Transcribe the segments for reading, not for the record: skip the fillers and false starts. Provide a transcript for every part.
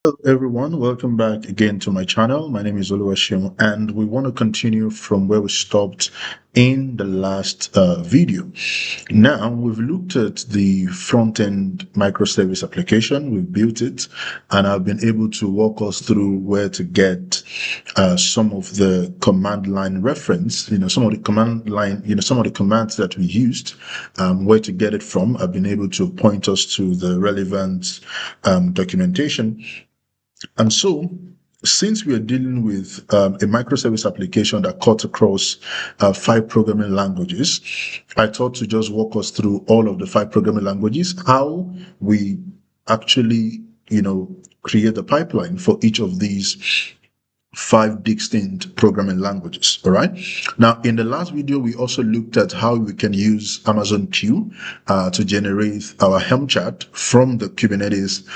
Hello everyone, welcome back again to my channel. My name is Oluwaseun and we want to continue from where we stopped in the last video. Now we've looked at the front-end microservice application, we've built it, and I've been able to walk us through where to get some of the command line reference, some of the command line, some of the commands that we used, where to get it from. I've been able to point us to the relevant documentation. And so, since we are dealing with a microservice application that cuts across 5 programming languages, I thought to just walk us through all of the 5 programming languages, how we actually, create the pipeline for each of these 5 distinct programming languages. All right. Now, in the last video, we also looked at how we can use Amazon Q to generate our Helm chart from the Kubernetes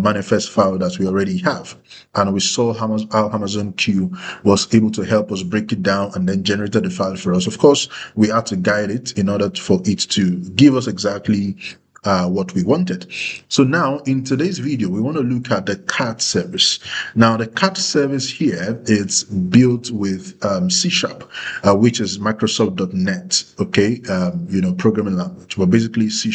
manifest file that we already have. And we saw how Amazon Q was able to help us break it down and then generated the file for us. Of course, we had to guide it in order for it to give us exactly what we wanted. So now in today's video, we want to look at the CartService. Now the CartService here is built with C#, which is Microsoft.NET, okay, programming language, but basically C#.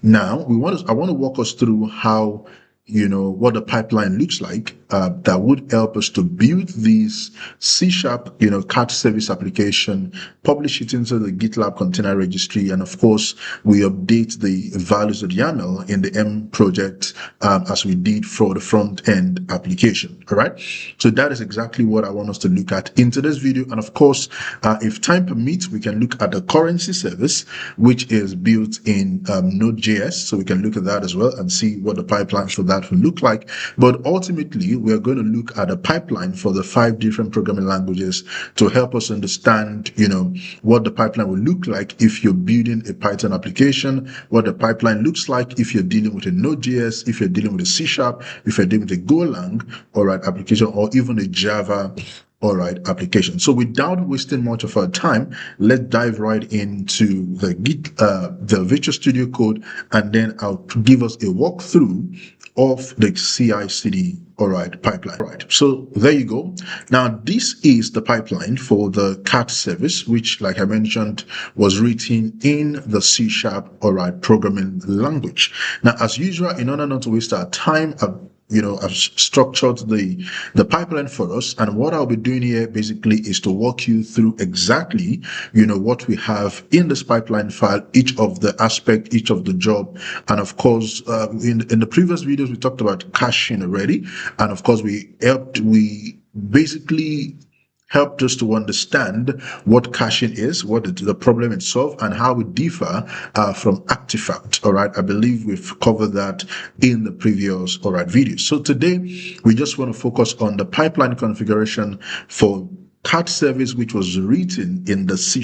Now I want to walk us through how what the pipeline looks like that would help us to build this C#, CartService application, publish it into the GitLab container registry, and of course, we update the values of the YAML in the M project as we did for the front-end application, all right? So that is exactly what I want us to look at in today's video, and of course, if time permits, we can look at the CurrencyService, which is built in Node.js, so we can look at that as well and see what the pipeline for that will look like. But ultimately, we are going to look at a pipeline for the 5 different programming languages to help us understand, what the pipeline will look like if you're building a Python application, what the pipeline looks like if you're dealing with a Node.js, if you're dealing with a C#, if you're dealing with a Golang, all right, application, or even a Java, all right, application. So without wasting much of our time, let's dive right into the Visual Studio Code, and then I'll give us a walkthrough of the CI/CD, all right, pipeline. All right, so there you go. Now this is the pipeline for the CartService, which, like I mentioned, was written in the C#, all right, programming language. Now, as usual, in order not to waste our time, I've structured the pipeline for us, and what I'll be doing here basically is to walk you through exactly, what we have in this pipeline file, each of the aspect, each of the job, and of course, in the previous videos we talked about caching already, and of course we basically helped us to understand what caching is, what the problem itself, and how it differ from artifact. All right, I believe we've covered that in the previous video. So today we just want to focus on the pipeline configuration for CartService, which was written in the C#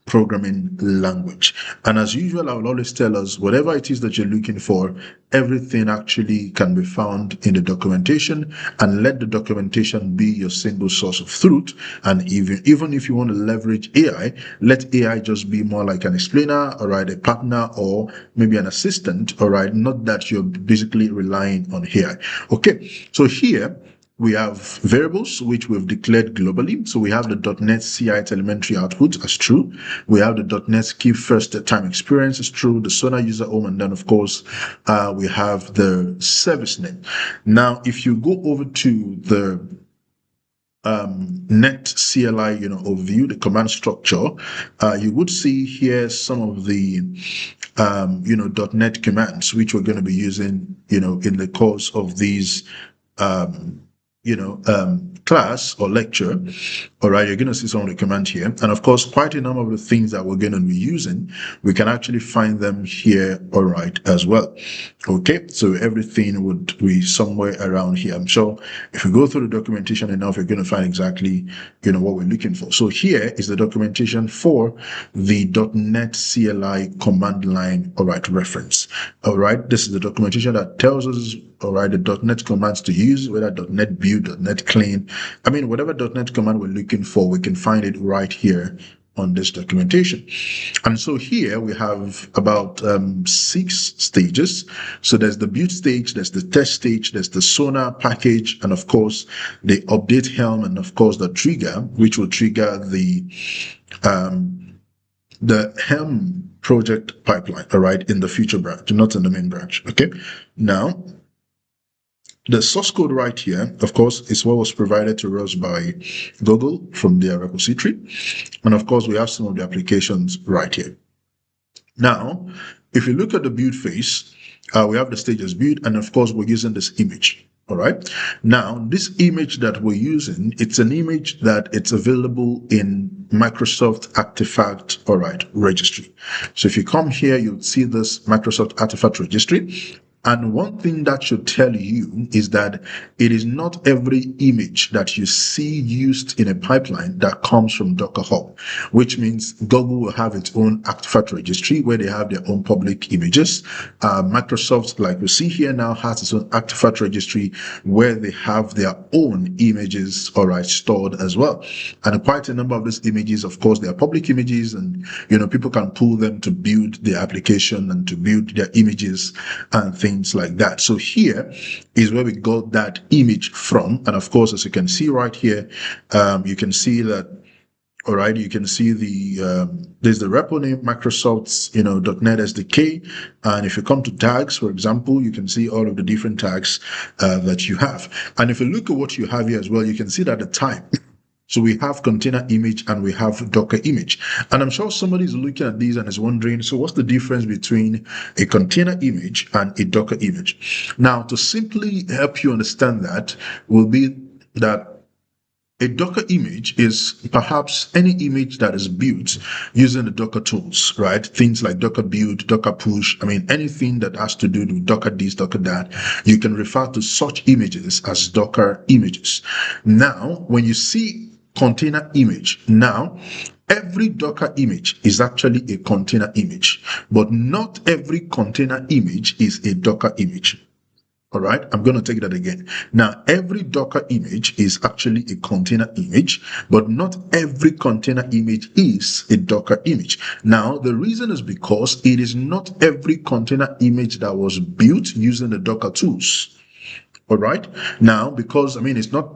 programming language. And as usual, I will always tell us whatever it is that you're looking for, everything actually can be found in the documentation, and let the documentation be your single source of truth. And even if you want to leverage AI, let AI just be more like an explainer, all right, a partner, or maybe an assistant, all right, not that you're basically relying on AI. Okay, so here we have variables which we've declared globally. So we have the .NET CI telemetry output as true. We have the .NET key first time experience is true. The Sonar user home, and then of course we have the service name. Now, if you go over to the net CLI, overview, the command structure, you would see here some of the .NET commands which we're going to be using, in the course of these class or lecture. All right, you're going to see some of the commands here, and of course quite a number of the things that we're going to be using, we can actually find them here, all right, as well. Okay, so everything would be somewhere around here. I'm sure if you go through the documentation enough, you're going to find exactly what we're looking for. So here is the documentation for the .NET CLI command line, all right, reference. All right, this is the documentation that tells us, all right, the .NET commands to use, whether .NET build, .NET clean. I mean, whatever .NET command we're looking for, we can find it right here, on this documentation. And so here we have about 6 stages. So there's the build stage, there's the test stage, there's the sonar package, and of course the update Helm, and of course the trigger, which will trigger the Helm project pipeline, all right, in the future branch, not in the main branch. Okay, now the source code right here, of course, is what was provided to us by Google from their repository. And of course, we have some of the applications right here. Now, if you look at the build phase, we have the stages build, and of course, we're using this image. All right. Now, this image that we're using, it's an image that it's available in Microsoft Artifact, all right, registry. So if you come here, you'll see this Microsoft Artifact registry. And one thing that should tell you is that it is not every image that you see used in a pipeline that comes from Docker Hub, which means Google will have its own artifact registry where they have their own public images. Microsoft, like we see here now, has its own artifact registry where they have their own images, all right, stored as well. And quite a number of those images, of course, they are public images, and people can pull them to build their application and to build their images and things like that. So here is where we got that image from. And of course, as you can see right here, you can see that, all right, you can see there's the repo name, Microsoft's, .NET SDK. And if you come to tags, for example, you can see all of the different tags that you have. And if you look at what you have here as well, you can see that the type. So we have container image and we have Docker image. And I'm sure somebody is looking at these and is wondering, so what's the difference between a container image and a Docker image? Now, to simply help you understand that will be that a Docker image is perhaps any image that is built using the Docker tools, right? Things like Docker build, Docker push, anything that has to do with Docker this, Docker that, you can refer to such images as Docker images. Now, when you see container image, now, every Docker image is actually a container image, but not every container image is a Docker image. All right, I'm going to take that again. Now, every Docker image is actually a container image, but not every container image is a Docker image. Now, the reason is because it is not every container image that was built using the Docker tools. All right, now, because, it's not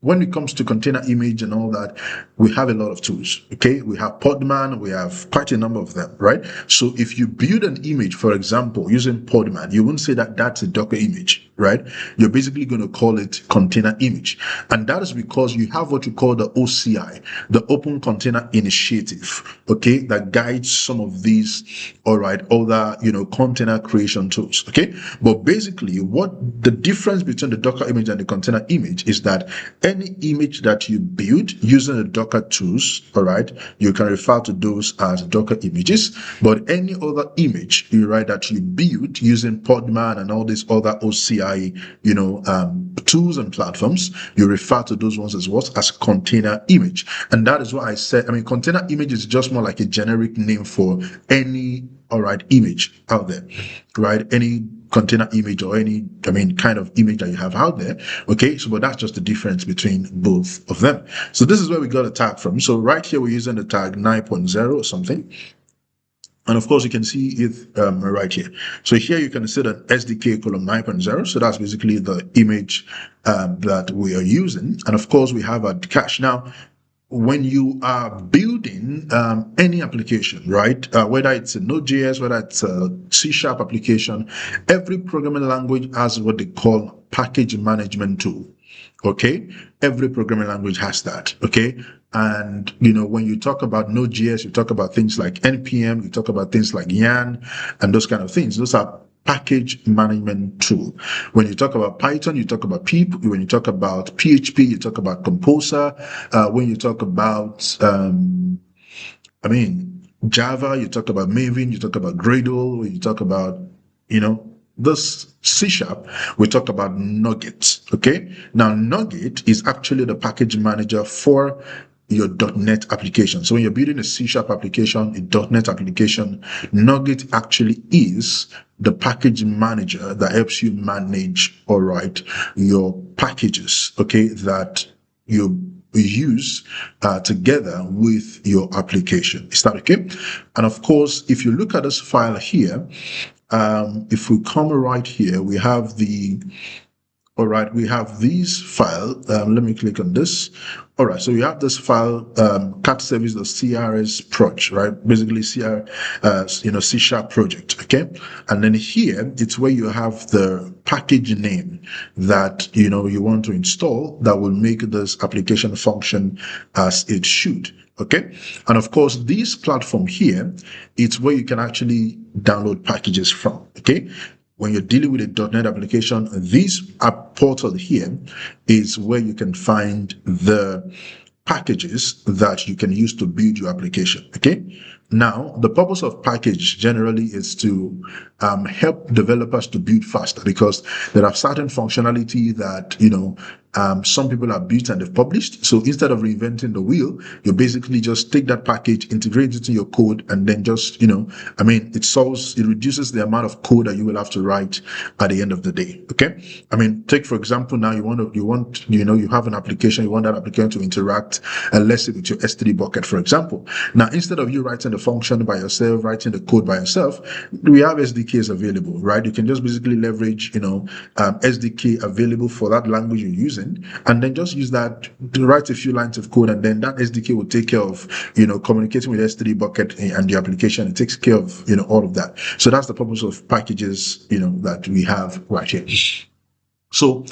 when it comes to container image and all that, we have a lot of tools, okay? We have Podman, we have quite a number of them, right? So if you build an image, for example, using Podman, you wouldn't say that that's a Docker image, right? You're basically going to call it container image. And that is because you have what you call the OCI, the Open Container Initiative, okay? That guides some of these, all right, other, container creation tools, okay? But basically, what the difference between the Docker image and the container image is that any image that you build using the Docker tools, all right, you can refer to those as Docker images. But any other image, that you build using Podman and all these other OCI, tools and platforms, you refer to those ones as what? As container image. And that is why I said, container image is just more like a generic name for any, all right, image out there, right? Any container image or any, kind of image that you have out there. Okay, so but that's just the difference between both of them. So this is where we got a tag from. So right here, we're using the tag 9.0 or something. And of course, you can see it right here. So here you can see that SDK column 9.0. So that's basically the image that we are using. And of course, we have a cache. Now, when you are building any application, right, whether it's a Node.js, whether it's a C# application, every programming language has what they call package management tool. Okay, every programming language has that. Okay, and when you talk about Node.js, you talk about things like npm, you talk about things like yarn, and those kind of things. Those are package management tool. When you talk about Python, you talk about pip. When you talk about PHP, you talk about Composer. When you talk about Java, you talk about Maven, you talk about Gradle. When you talk about this C#, we talk about Nugget. Okay, now Nugget is actually the package manager for your .NET application. So when you're building a C# application, a .NET application, Nugget actually is the package manager that helps you manage, all right, your packages, okay, that you use together with your application. Is that okay? And of course, if you look at this file here, if we come right here, we have all right, we have this file. Let me click on this. All right, so we have this file, CartService.crs proj, right? Basically, C# project, okay? And then here, it's where you have the package name that, you want to install that will make this application function as it should. Okay, and of course, this platform here, it's where you can actually download packages from. Okay, when you're dealing with a .NET application, this app portal here is where you can find the packages that you can use to build your application. Okay, now the purpose of package generally is to help developers to build faster, because there are certain functionality that some people have built and they've published. So instead of reinventing the wheel, you basically just take that package, integrate it in your code, and then just, it reduces the amount of code that you will have to write at the end of the day. Okay. Take, for example, now you have an application, you want that application to interact, let's say with your S3 bucket, for example. Now, instead of you writing the function by yourself, writing the code by yourself, we have SDKs available, right? You can just basically leverage, SDK available for that language you're using, and then just use that to write a few lines of code, and then that SDK will take care of communicating with S3 bucket and the application. It takes care of all of that. So that's the purpose of packages that we have right here. So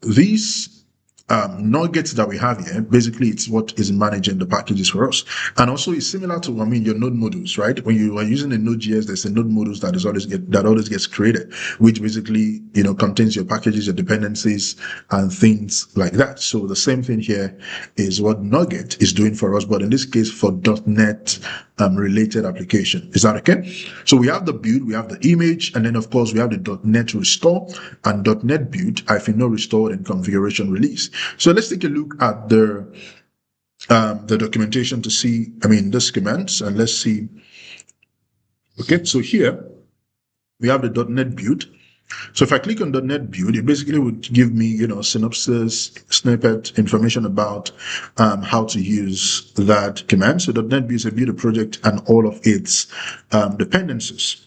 these nuggets that we have here, basically it's what is managing the packages for us. And also it's similar to your node modules, right? When you are using the Node.js, there's a node modules that always gets created, which basically contains your packages, your dependencies, and things like that. So the same thing here is what Nugget is doing for us, but in this case for .NET related application. Is that okay? So we have the build, we have the image, and then of course we have the .NET restore and .NET build, -no restore, and configuration release. So let's take a look at the documentation to see, this commands, and let's see. Okay, so here we have the .NET build. So if I click on .NET build, it basically would give me, synopsis, snippet, information about how to use that command. So .NET build is a build a project and all of its dependencies.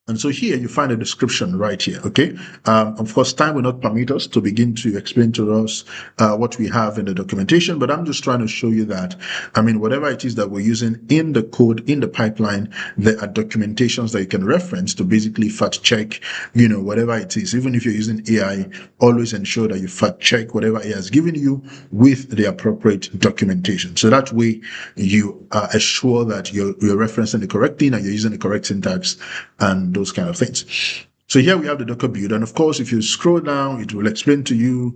And so here you find a description right here, okay? Of course, time will not permit us to begin to explain to us what we have in the documentation, but I'm just trying to show you that, whatever it is that we're using in the code, in the pipeline, there are documentations that you can reference to basically fact check, whatever it is. Even if you're using AI, always ensure that you fact check whatever AI has given you with the appropriate documentation. So that way you are assured that you're referencing the correct thing and you're using the correct syntax and those kind of things. So here we have the Docker build, and of course, if you scroll down, it will explain to you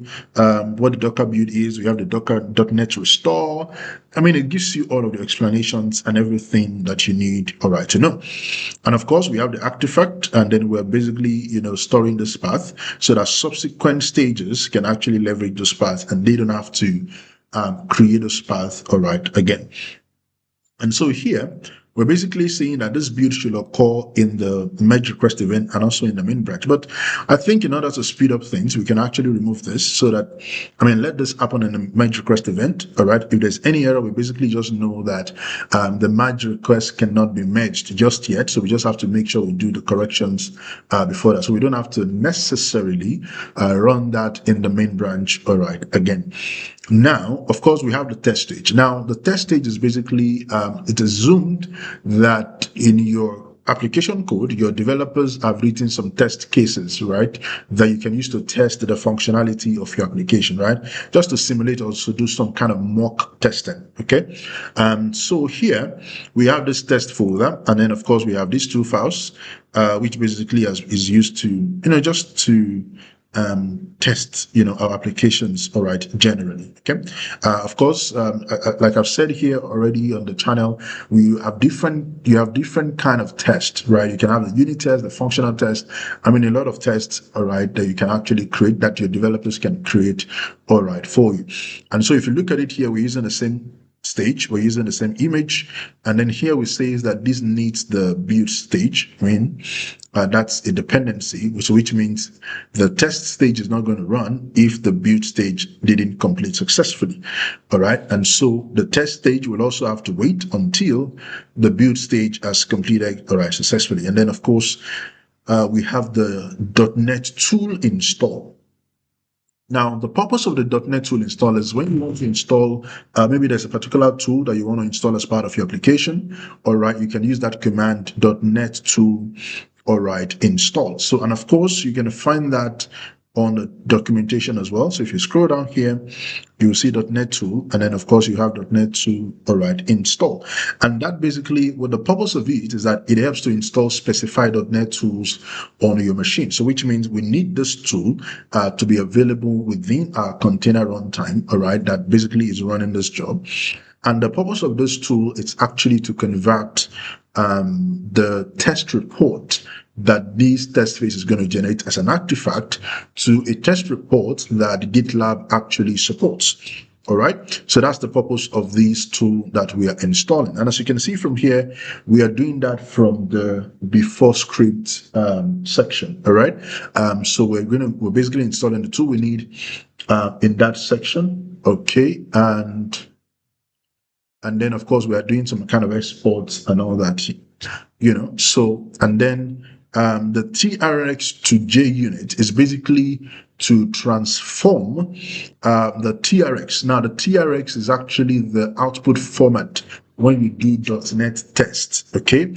what the Docker build is. We have the Docker.NET restore. It gives you all of the explanations and everything that you need, to know. And of course, we have the artifact, and then we're basically, storing this path so that subsequent stages can actually leverage this path, and they don't have to create this path, again. And so here, we're basically saying that this build should occur in the merge request event and also in the main branch. But I think in order to speed up things, we can actually remove this so that, let this happen in the merge request event, If there's any error, we basically just know that the merge request cannot be merged just yet. So we just have to make sure we do the corrections before that. So we don't have to necessarily run that in the main branch, again. Now, of course, we have the test stage. Now, the test stage is basically, it is assumed that in your application code, your developers have written some test cases, that you can use to test the functionality of your application, just to simulate, also do some kind of mock testing, okay? So here we have this test folder, and then of course we have these two files, which basically is used to, just to test, our applications, generally, okay? Of course, like I've said here already on the channel, you have different kind of tests, You can have the unit test, the functional test. A lot of tests, that you can actually create, that your developers can create, for you. And so if you look at it here, we're using the same stage. We're using the same image. And then here we say is that this needs the build stage. I mean, that's a dependency, which means the test stage is not going to run if the build stage didn't complete successfully. All right. And so the test stage will also have to wait until the build stage has completed, all right, successfully. And then, of course, we have the .NET tool install. Now, the purpose of the .NET tool install is when you want to install, maybe there's a particular tool that you want to install as part of your application. All right, you can use that command .NET tool, all right, install. So, and of course, you're going to find that on the documentation as well. So if you scroll down here, you'll see .NET tool, and then of course you have .NET tool, all right, install. And that basically, what the purpose of it is that it helps to install specified .NET tools on your machine. So which means we need this tool to be available within our container runtime, all right, that basically is running this job. And the purpose of this tool is actually to convert the test report that this test phase is going to generate as an artifact to a test report that GitLab actually supports. All right. So that's the purpose of this tool that we are installing. And as you can see from here, we are doing that from the before script section. All right. So we're basically installing the tool we need in that section. Okay. And then of course we are doing some kind of exports and all that, so, and then the TRX to JUnit is basically to transform the TRX. Now, the TRX is actually the output format when you do .NET test, okay?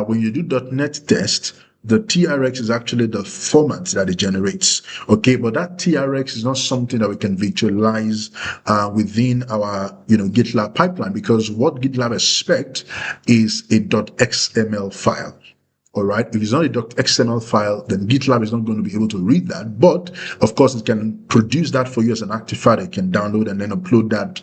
When you do .NET test, the TRX is actually the format that it generates, okay? But that TRX is not something that we can virtualize within our, GitLab pipeline, because what GitLab expects is a .xml file. All right. If it's not a .xml file, then GitLab is not going to be able to read that. But of course, it can produce that for you as an artifact. It can download and then upload that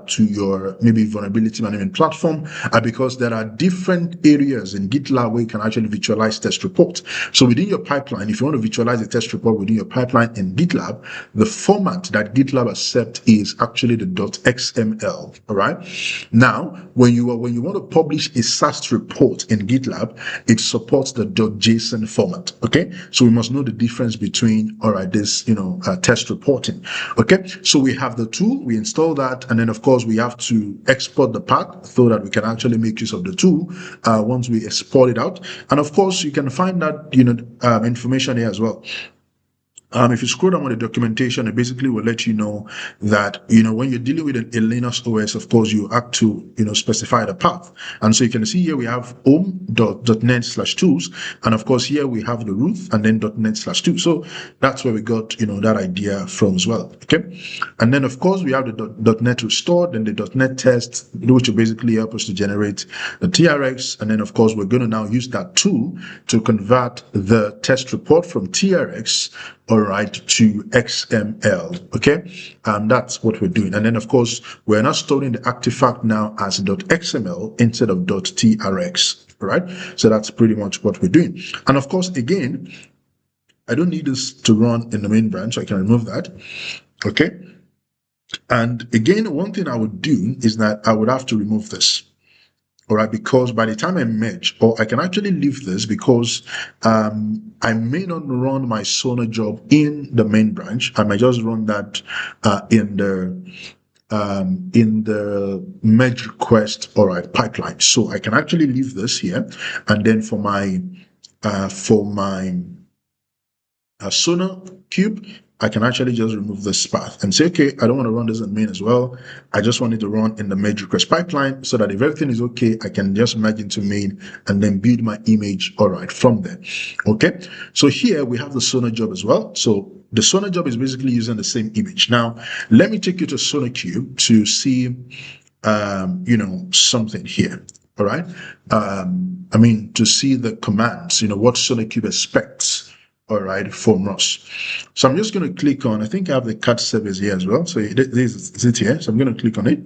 to your maybe vulnerability management platform. Because there are different areas in GitLab where you can actually virtualize test reports. So within your pipeline, if you want to virtualize a test report within your pipeline in GitLab, the format that GitLab accepts is actually the .xml. All right. Now, when you want to publish a SAST report in GitLab, it supports the .json format. Okay, so we must know the difference between, all right, this test reporting. Okay, so we have the tool, we install that, and then of course we have to export the path so that we can actually make use of the tool once we export it out. And of course you can find that information here as well. If you scroll down on the documentation, it basically will let you know that, when you're dealing with a Linux OS, of course, you have to, specify the path. And so you can see here we have home.net/tools. And of course, here we have the root and then .net/tools. So that's where we got, that idea from as well. Okay. And then, of course, we have the .net restore, then the .net test, which will basically help us to generate the TRX. And then, of course, we're going to now use that tool to convert the test report from TRX, all right, to XML. Okay, that's what we're doing. And then of course we're now storing the artifact now as .xml instead of .trx. All right, so that's pretty much what we're doing. And of course, again, I don't need this to run in the main branch, so I can remove that. Okay, and again, one thing I would do is that I would have to remove this. All right, because by the time I merge, or I can actually leave this because I may not run my Sonar job in the main branch. I might just run that in the merge request, all right, pipeline. So I can actually leave this here, and then for my Sonar cube, I can actually just remove this path and say, okay, I don't want to run this in main as well. I just want it to run in the merge request pipeline so that if everything is okay, I can just merge into main and then build my image, all right, from there. Okay, so here we have the Sonar job as well. So the Sonar job is basically using the same image. Now, let me take you to SonarCube to see, something here. All right. To see the commands, what SonarCube expects, all right, from us. So I'm just going to click on, I think I have the CartService here as well. So this is it here. So I'm going to click on it.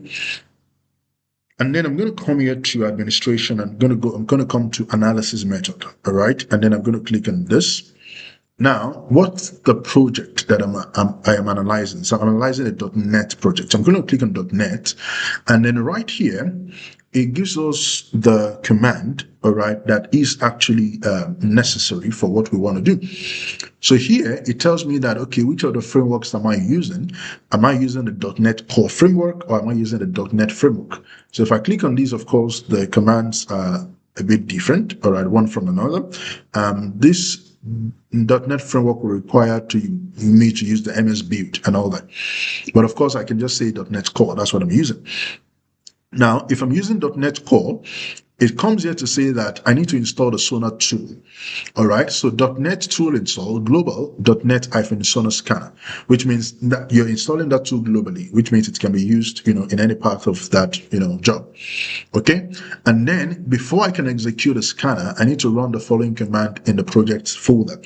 And then I'm going to come here to administration. I'm going to come to analysis method. All right. And then I'm going to click on this. Now, what's the project that I am analyzing? So I'm analyzing a .NET project. So I'm going to click on .NET, and then right here, it gives us the command, all right, that is actually necessary for what we want to do. So here it tells me that, okay, which of the frameworks am I using? Am I using the .NET Core framework, or am I using the .NET framework? So if I click on these, of course, the commands are a bit different, all right, one from another. This .NET framework will require me to use the MS Build and all that. But of course, I can just say .NET Core. That's what I'm using. Now, if I'm using .NET Core, it comes here to say that I need to install the Sonar tool. All right, so .NET tool install global .NET-Sonar scanner, which means that you're installing that tool globally, which means it can be used, in any part of that, job. Okay, and then before I can execute a scanner, I need to run the following command in the project folder.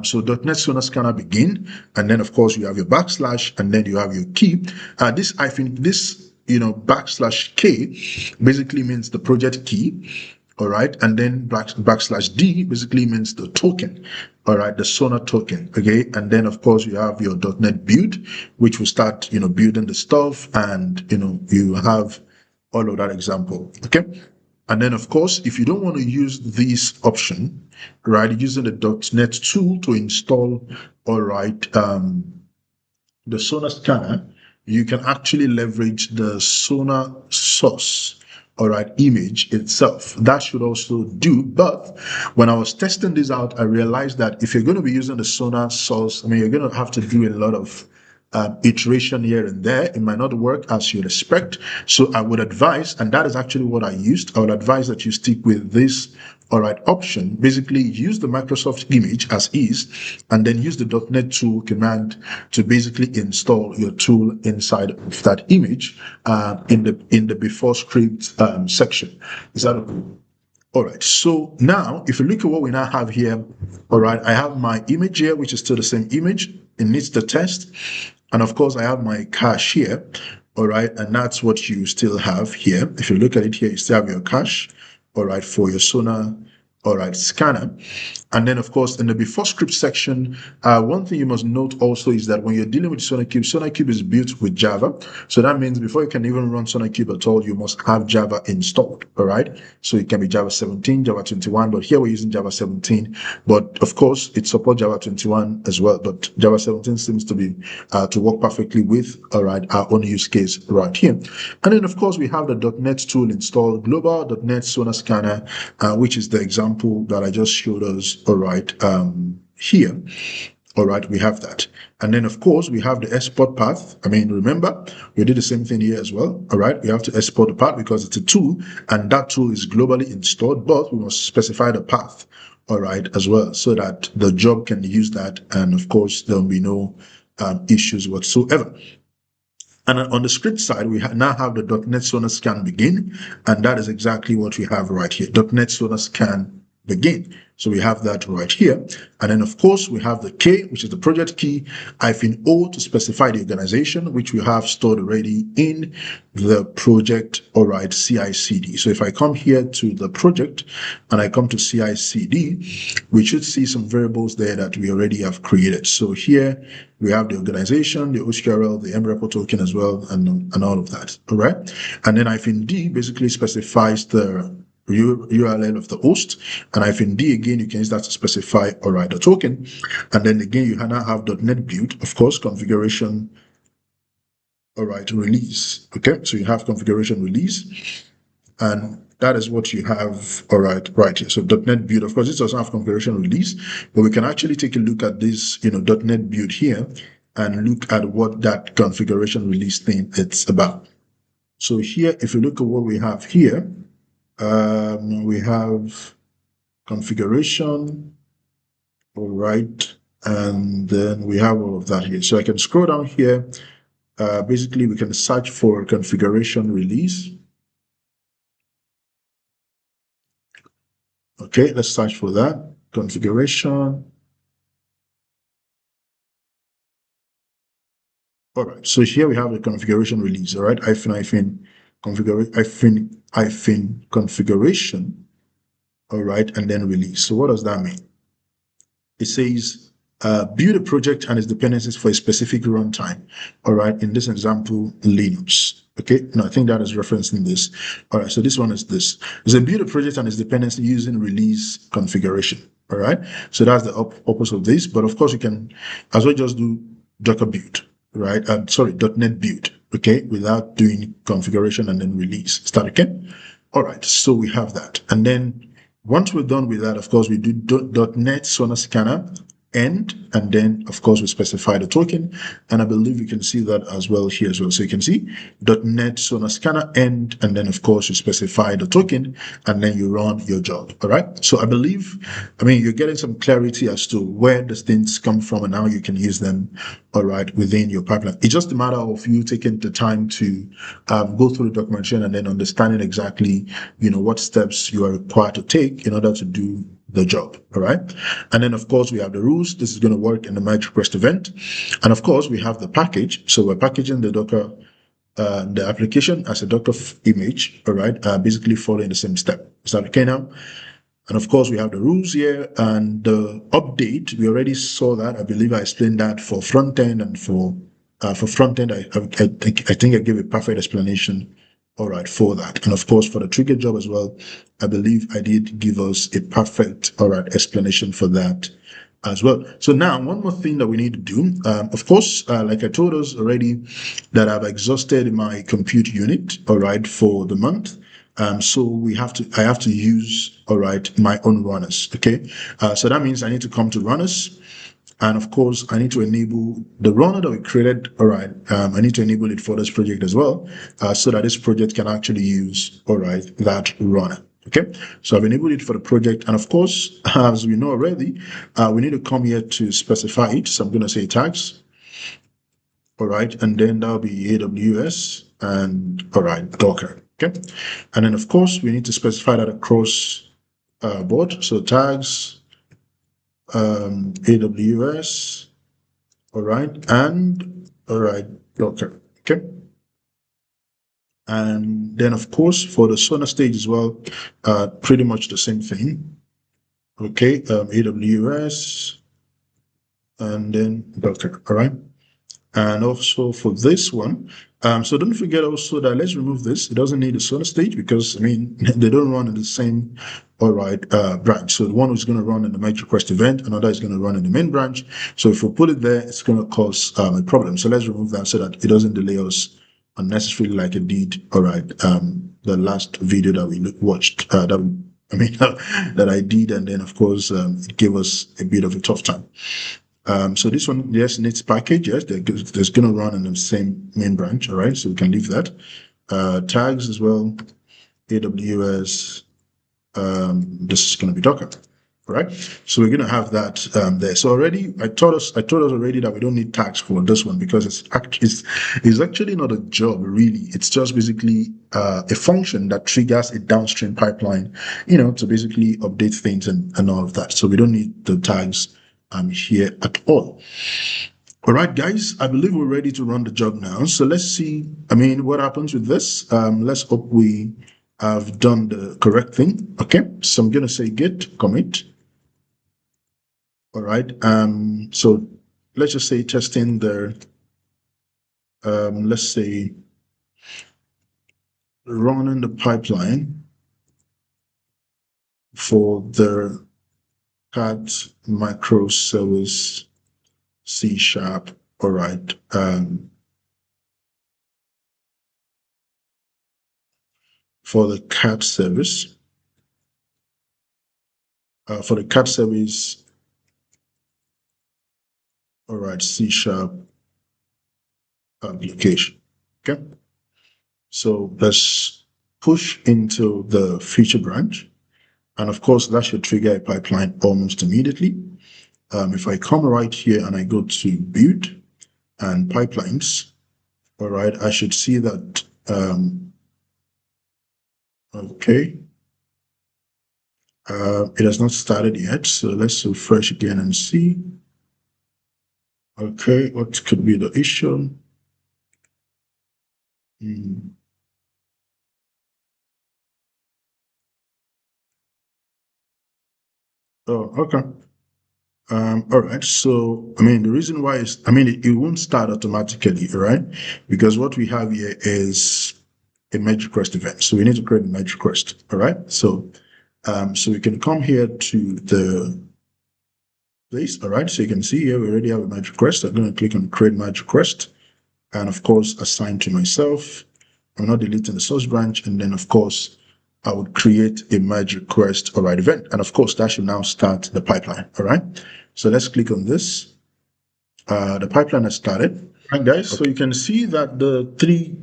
So .NET Sonar Scanner begin, and then of course you have your backslash, and then you have your key. This backslash K basically means the project key, all right, and then backslash D basically means the token, all right, the Sonar token, okay, and then of course you have your .NET build, which will start, building the stuff, and you have all of that example, okay. And then, of course, if you don't want to use this option, right, using the .NET tool to install, all right, the Sonar scanner, you can actually leverage the Sonar source, all right, image itself. That should also do. But when I was testing this out, I realized that if you're going to be using the Sonar source, you're going to have to do a lot of iteration here and there. It might not work as you'd expect. So I would advise, and that is actually what I used, I would advise that you stick with this, all right, option. Basically, use the Microsoft image as is, and then use the .NET tool command to basically install your tool inside of that image in the before script section. Is that okay? All right, so now if you look at what we now have here, all right, I have my image here, which is still the same image. It needs the test. And of course, I have my cache here, all right, and that's what you still have here. If you look at it here, you still have your cache, all right, for your Sonar, all right, scanner. And then, of course, in the before script section, one thing you must note also is that when you're dealing with SonarCube is built with Java. So that means before you can even run SonarCube at all, you must have Java installed, all right? So it can be Java 17, Java 21, but here we're using Java 17. But of course, it supports Java 21 as well. But Java 17 seems to be to work perfectly with, all right, our own use case right here. And then, of course, we have the .NET tool installed, global .NET Sonar Scanner, which is the example that I just showed us, all right, here. All right, we have that. And then, of course, we have the export path. Remember, we did the same thing here as well. All right, we have to export the path because it's a tool, and that tool is globally installed, but we must specify the path, all right, as well, so that the job can use that. And of course, there'll be no issues whatsoever. And on the script side, we now have the .NET Sonar Scan begin, and that is exactly what we have right here. .NET Sonar Scan begin. So we have that right here. And then, of course, we have the K, which is the project key, -O to specify the organization, which we have stored already in the project, all right, CI/CD. So if I come here to the project and I come to CI/CD, we should see some variables there that we already have created. So here we have the organization, the OSQRL, the mRepo token as well, and all of that, all right? And then -D basically specifies the URL of the host, and -D again, you can use that to specify, all right, the token. And then again, you now have .NET build, of course, configuration, all right, release. Okay, so you have configuration release, and that is what you have, all right, right here. So .NET build, of course, this doesn't have configuration release, but we can actually take a look at this, .NET build here and look at what that configuration release thing it's about. So here, if you look at what we have here, we have configuration, all right, and then we have all of that here. So I can scroll down here. Basically, we can search for configuration release. Okay, let's search for that. Configuration. All right, so here we have the configuration release, all right, configuration, all right, and then release. So what does that mean? it says build a project and its dependencies for a specific runtime. All right, in this example, Linux. Okay, no, I think that is referencing this. All right, so this one is this. It's a build a project and its dependency using release configuration. All right, so that's the opposite of this. But of course, you can as well just do Docker build, right? Sorry, .NET build. Okay, without doing configuration and then release. Is that okay? All right, so we have that, and then once we're done with that, of course, we do .NET Sonar Scanner end, and then, of course, we specify the token. And I believe you can see that as well here as well. So you can see .NET Sonar Scanner end, and then, of course, you specify the token, and then you run your job. All right. So I believe, you're getting some clarity as to where the things come from and how you can use them, all right, within your pipeline. It's just a matter of you taking the time to go through the documentation and then understanding exactly, what steps you are required to take in order to do the job. All right. And then, of course, we have the rules. This is going to work in the merge request event. And of course, we have the package. So we're packaging the Docker, the application as a Docker image. All right. Basically following the same step. Is that okay now? And of course, we have the rules here and the update. We already saw that. I believe I explained that for front end, and for front end, I think I gave a perfect explanation. All right, for that. And of course, for the trigger job as well, I believe I did give us a perfect, all right, explanation for that as well. So now, one more thing that we need to do, of course, like I told us already, that I've exhausted my compute unit, all right, for the month. So I have to use, all right, my own runners. Okay. So that means I need to come to runners. And of course, I need to enable the runner that we created. All right. I need to enable it for this project as well, so that this project can actually use, all right, that runner. Okay. So I've enabled it for the project. And of course, as we know already, we need to come here to specify it. So I'm going to say tags. All right. And then that'll be AWS and, all right, Docker. Okay. And then, of course, we need to specify that across board. So tags, AWS, all right, and all right, Docker. Okay. And then, of course, for the Sonar stage as well, pretty much the same thing. Okay. AWS and then Docker. All right. And also for this one, so don't forget also that let's remove this. It doesn't need a Sonar stage because, they don't run in the same, all right, branch. So the one is going to run in the merge request event, another is going to run in the main branch. So if we put it there, it's going to cause a problem. So let's remove that so that it doesn't delay us unnecessarily like it did, all right, the last video that we watched, that I did. And then, of course, it gave us a bit of a tough time. So this one, yes, needs package. Yes, there's going to run in the same main branch. All right, so we can leave that. Tags as well, AWS. This is going to be Docker. All right, so we're going to have that there. So already, I told us already that we don't need tags for this one because it's actually not a job really. It's just basically a function that triggers a downstream pipeline, to basically update things and all of that. So we don't need the tags here at all. All right, guys, I believe we're ready to run the job now. So let's see, what happens with this. Let's hope we have done the correct thing. Okay, so I'm going to say git commit. All right, so let's just say testing the, let's say running the pipeline for the CAD microservice C#. All right, for the CartService, all right, C# application. Okay, so let's push into the feature branch, and of course that should trigger a pipeline almost immediately. If I come right here and I go to build and pipelines, all right, I should see that. Okay, it has not started yet, so let's refresh again and see. Okay, what could be the issue? Oh, okay. All right. So, the reason why is, it won't start automatically, right? Because what we have here is a merge request event. So we need to create a merge request. All right. So, so we can come here to the place. All right. So you can see here, we already have a merge request. I'm going to click on create merge request and of course, assign to myself. I'm not deleting the source branch. And then of course, I would create a merge request, all right, event. And of course, that should now start the pipeline. All right. So let's click on this. The pipeline has started. Right, guys. So you can see that the three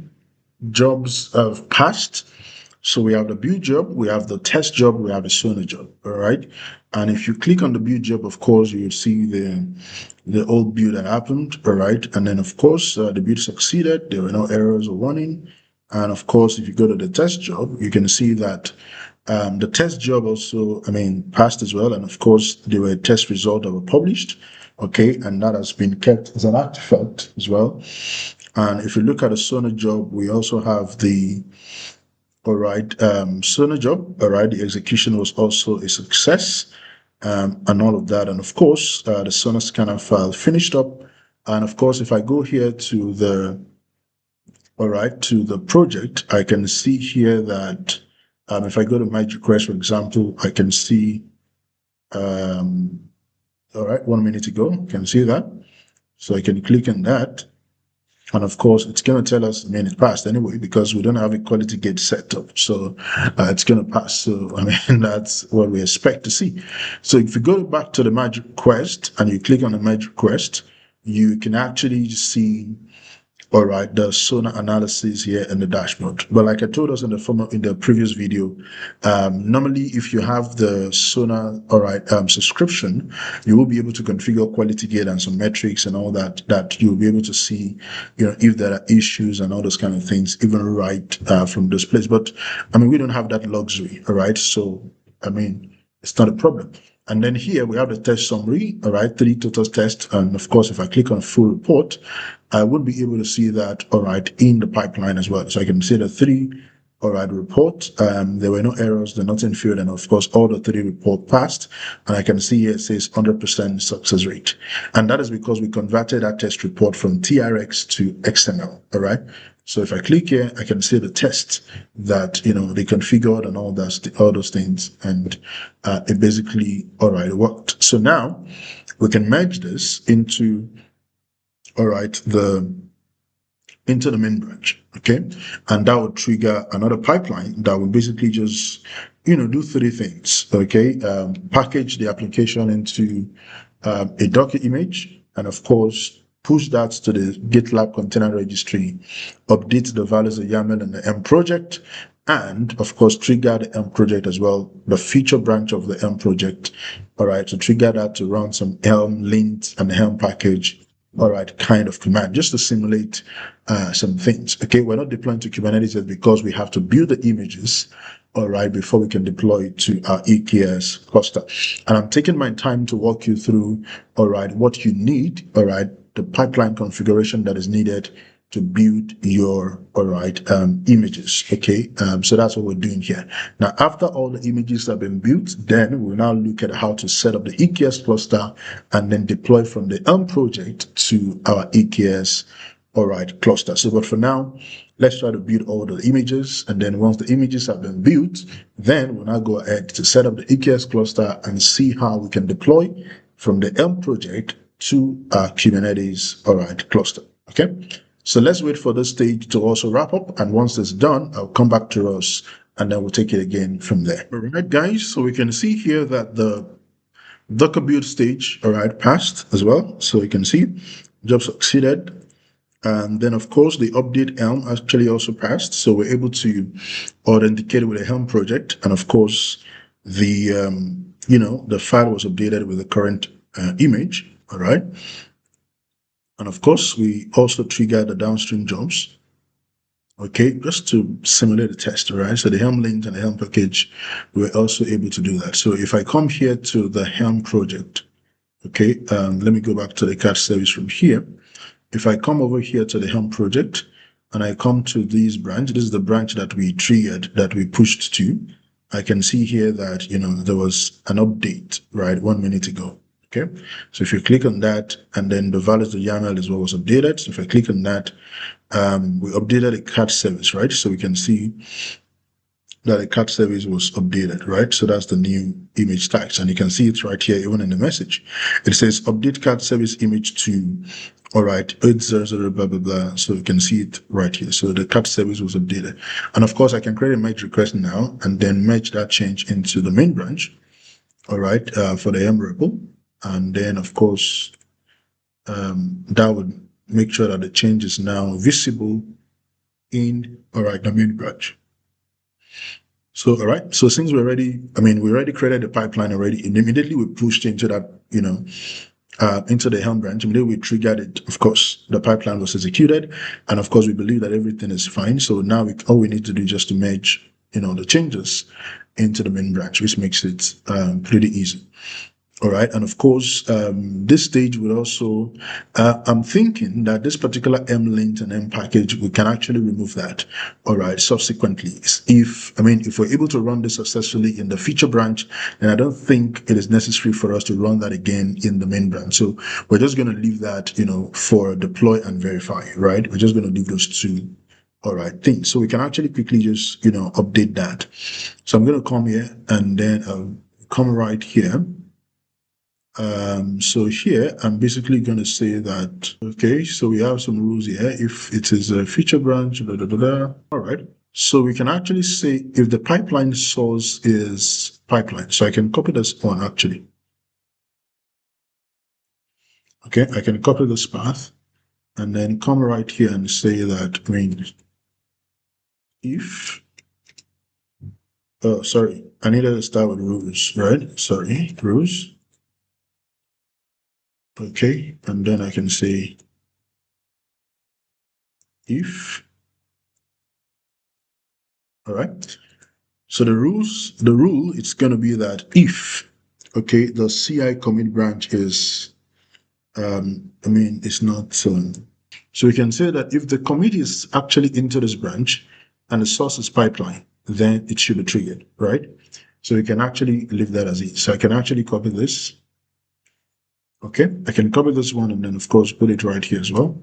jobs have passed. So we have the build job, we have the test job, we have the sonar job. All right. And if you click on the build job, of course, you will see the old build that happened. All right. And then, of course, the build succeeded. There were no errors or warning. And of course, if you go to the test job, you can see that the test job also, passed as well. And of course, there were test results that were published. Okay. And that has been kept as an artifact as well. And if you look at the sonar job, we also have the, all right, sonar job, all right, the execution was also a success, and all of that. And of course, the sonar scanner file finished up. And of course, if I go here to the, all right, to the project, I can see here that if I go to merge request, for example, I can see, all right, 1 minute ago, you can see that. So I can click on that. And of course, it's going to tell us, it passed anyway, because we don't have a quality gate set up. So it's going to pass. So, that's what we expect to see. So if you go back to the merge request and you click on the merge request, you can actually see, all right, the sonar analysis here in the dashboard. But like I told us in the previous video, normally if you have the sonar, all right, subscription, you will be able to configure quality gate and some metrics and all that you'll be able to see, if there are issues and all those kind of things, even right from this place. But we don't have that luxury, all right? So, it's not a problem. And then here we have the test summary, all right, 3 total tests. And of course, if I click on full report, I would be able to see that, all right, in the pipeline as well. So I can see the 3, all right, report. There were no errors, there nothing failed, and of course, all the 3 report passed. And I can see here it says 100% success rate. And that is because we converted that test report from TRX to XML, all right? So if I click here, I can see the tests that, they configured and all those things. And it basically, all right, worked. So now we can merge this into, all right, into the main branch, okay? And that would trigger another pipeline that will basically just, do 3 things, okay? Package the application into a Docker image, and of course, push that to the GitLab container registry, update the values of YAML in the M project, and of course, trigger the M project as well, the feature branch of the M project, all right, to trigger that to run some Helm lint and the Helm package, all right, kind of command, just to simulate some things. Okay, we're not deploying to Kubernetes yet because we have to build the images, all right, before we can deploy it to our EKS cluster. And I'm taking my time to walk you through, all right, what you need, all right, the pipeline configuration that is needed to build your, all right, images, okay? So that's what we're doing here. Now, after all the images have been built, then we'll now look at how to set up the EKS cluster and then deploy from the Helm project to our EKS, all right, cluster. So, but for now, let's try to build all the images. And then once the images have been built, then we'll now go ahead to set up the EKS cluster and see how we can deploy from the Helm project to our Kubernetes, all right, cluster, okay? So let's wait for this stage to also wrap up. And once it's done, I'll come back to us and then we'll take it again from there. All right, guys. So we can see here that the Docker build stage, all right, passed as well. So you can see job succeeded. And then, of course, the update Helm actually also passed. So we're able to authenticate with a Helm project. And of course, the, the file was updated with the current image, all right? And of course, we also trigger the downstream jobs, okay, just to simulate the test, right? So the Helm link and the Helm package, we're also able to do that. So if I come here to the Helm project, okay, let me go back to the CartService from here. If I come over here to the Helm project and I come to this branch, this is the branch that we triggered, that we pushed to, I can see here that, there was an update, right, 1 minute ago. Okay, so if you click on that, and then the values, the YAML is what was updated. So if I click on that, we updated a CartService, right? So we can see that the CartService was updated, right? So that's the new image tags, and you can see it right here, even in the message. It says update CartService image to, all right, 800 blah blah blah. So you can see it right here. So the CartService was updated, and of course I can create a merge request now and then merge that change into the main branch, all right, for the M repo, and then of course that would make sure that the change is now visible in, all right, the main branch. So, all right. So since we already created the pipeline already, and immediately we pushed into that, into the Helm branch. Immediately we triggered it. Of course, the pipeline was executed, and of course we believe that everything is fine. So now all we need to do is just to merge, the changes into the main branch, which makes it pretty easy. All right. And of course, this stage will also, I'm thinking that this particular mlint and m package, we can actually remove that. All right. Subsequently, if we're able to run this successfully in the feature branch, then I don't think it is necessary for us to run that again in the main branch. So we're just going to leave that, for deploy and verify, right? We're just going to leave those two, all right, things. So we can actually quickly just, update that. So I'm going to come here and then I'll come right here. So here I'm basically going to say that, okay, so we have some rules here. If it is a feature branch, all right. So we can actually say if the pipeline source is pipeline. So I can copy this one actually. Okay, I can copy this path and then come right here and say that, if, oh, sorry, I needed to start with rules, right? Sorry, rules. Okay, and then I can say if, all right. So the rule, it's going to be that if, okay, the CI commit branch is, it's not, so we can say that if the commit is actually into this branch and the source is pipeline, then it should be triggered, right? So we can actually leave that as is. So I can actually copy this. Okay, I can copy this one and then of course put it right here as well.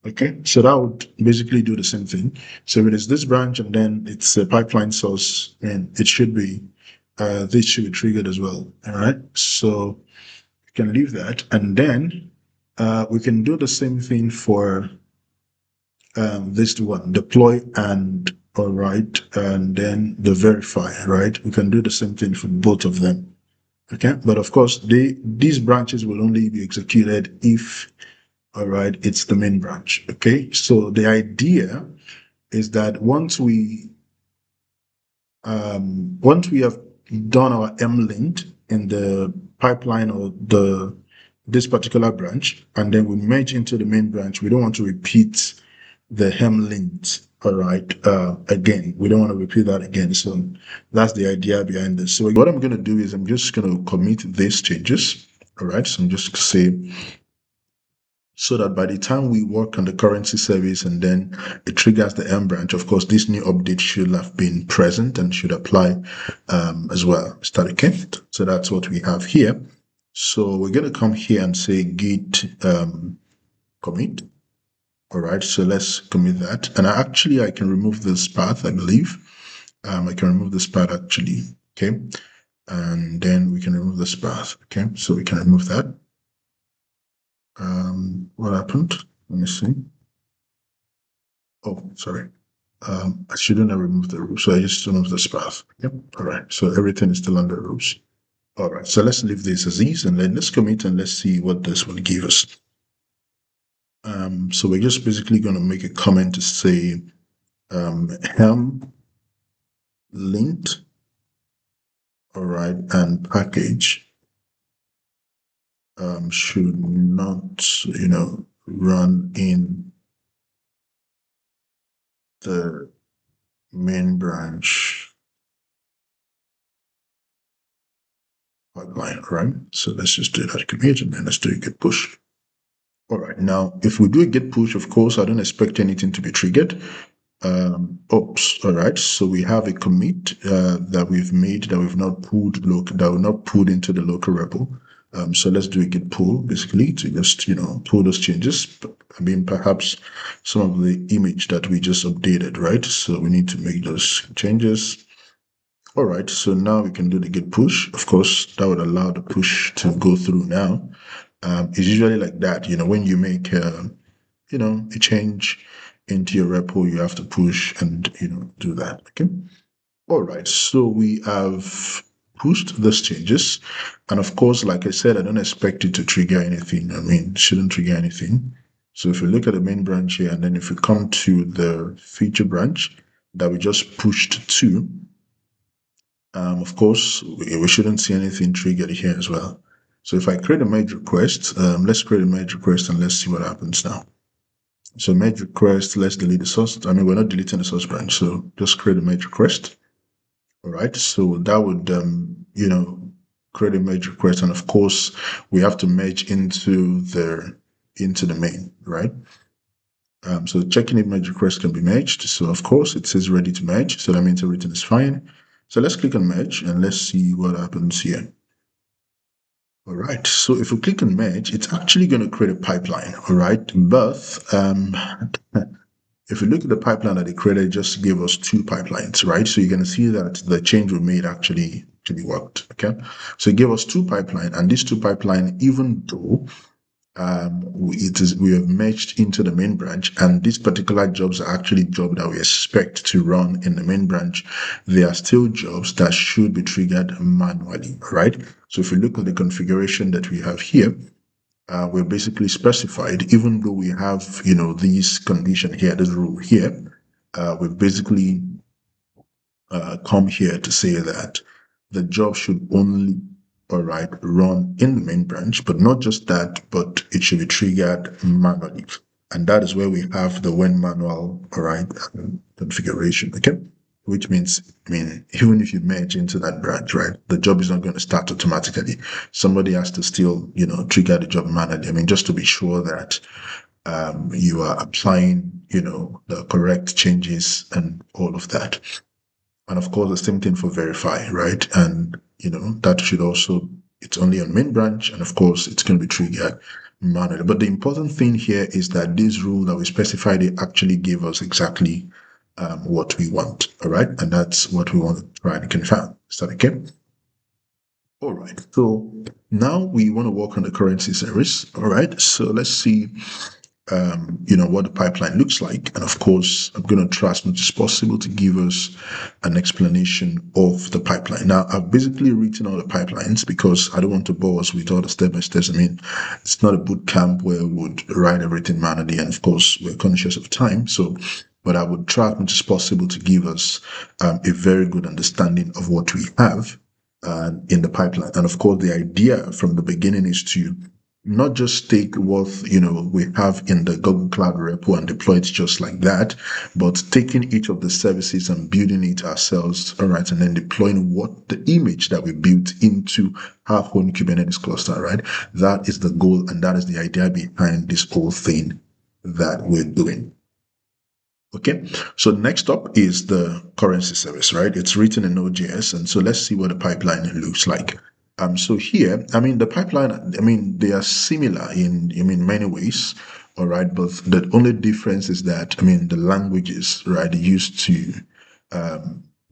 Okay, so that would basically do the same thing. So if it is this branch and then it's a pipeline source, and it should be, this should be triggered as well. All right, so we can leave that, and then we can do the same thing for this one, deploy and, all right, and then the verify, right? We can do the same thing for both of them. Okay, but of course, these branches will only be executed if, all right, it's the main branch. Okay, so the idea is that once we have done our mlint in the pipeline or this particular branch, and then we merge into the main branch, we don't want to repeat the mlint, all right, again. We don't want to repeat that again. So that's the idea behind this. So what I'm going to do is I'm just going to commit these changes. All right, so I'm just going to say, so that by the time we work on the currency service and then it triggers the M branch, of course, this new update should have been present and should apply as well. Start okay. So that's what we have here. So we're going to come here and say git commit. All right, so let's commit that. And I can remove this path, I believe. I can remove this path actually. Okay. And then we can remove this path. Okay, so we can remove that. What happened? Let me see. Oh, sorry. I shouldn't have removed the rules, so I just removed this path. Yep. All right. So everything is still under rules. All right. So let's leave this as is, and then let's commit and let's see what this will give us. So we're just basically going to make a comment to say Helm linked. All right, and package should not, run in the main branch pipeline, right? So let's just do that commit and then let's do a git push. All right, now if we do a git push, of course, I don't expect anything to be triggered. oops, all right, so we have a commit that we've made that we've not pulled that we've not pulled into the local repo. So let's do a git pull basically to just pull those changes. I mean, perhaps some of the image that we just updated, right? So we need to make those changes. All right, so now we can do the git push. Of course, that would allow the push to go through now. It's usually like that, when you make a change into your repo, you have to push and do that. Okay. All right, so we have pushed those changes, and of course, like I said, I don't expect it to trigger anything. I mean, it shouldn't trigger anything. So if you look at the main branch here, and then if we come to the feature branch that we just pushed to, of course, we shouldn't see anything triggered here as well. So if I create a merge request, let's create a merge request and let's see what happens now. So merge request, let's delete the source. I mean, we're not deleting the source branch, so just create a merge request. All right, so that would, create a merge request, and of course, we have to merge into the main, right? So checking if merge request can be merged. So of course, it says ready to merge, so that means everything is fine. So let's click on merge and let's see what happens here. All right, so if we click on merge, it's actually going to create a pipeline, all right? But if you look at the pipeline that they created, it just gave us 2 pipelines, right? So you're going to see that the change we made actually worked, okay? So it gave us 2 pipelines, and these 2 pipelines, even though we have merged into the main branch, and these particular jobs are actually jobs that we expect to run in the main branch, they are still jobs that should be triggered manually, right? So if you look at the configuration that we have here, we're basically specified, even though we have these condition here, this rule here, we've basically come here to say that the job should only run in the main branch, but not just that, but it should be triggered manually. And that is where we have the when manual, configuration, okay? Which means, even if you merge into that branch, right, the job is not going to start automatically. Somebody has to still, trigger the job manually. Just to be sure that you are applying, the correct changes and all of that. And of course, the same thing for verify, right? And, that should also, it's only on main branch. And of course, it's going to be triggered manually. But the important thing here is that this rule that we specified, it actually gave us exactly what we want, all right? And that's what we want to try and confirm. Is that okay? All right. So now we want to work on the currency service, all right? So let's see what the pipeline looks like. And of course, I'm going to try as much as possible to give us an explanation of the pipeline. Now, I've basically written all the pipelines because I don't want to bore us with all the step-by-steps. It's not a boot camp where we would write everything manually. And of course, we're conscious of time. But I would try as much as possible to give us a very good understanding of what we have in the pipeline. And of course, the idea from the beginning is to not just take what we have in the Google Cloud repo and deploy it just like that, but taking each of the services and building it ourselves, all right, and then deploying what the image that we built into our own Kubernetes cluster, right? That is the goal, and that is the idea behind this whole thing that we're doing. Okay, so next up is the currency service, right? It's written in Node.js, and so let's see what the pipeline looks like. So here, the pipeline, they are similar in many ways, all right, but the only difference is that, the languages, right, used to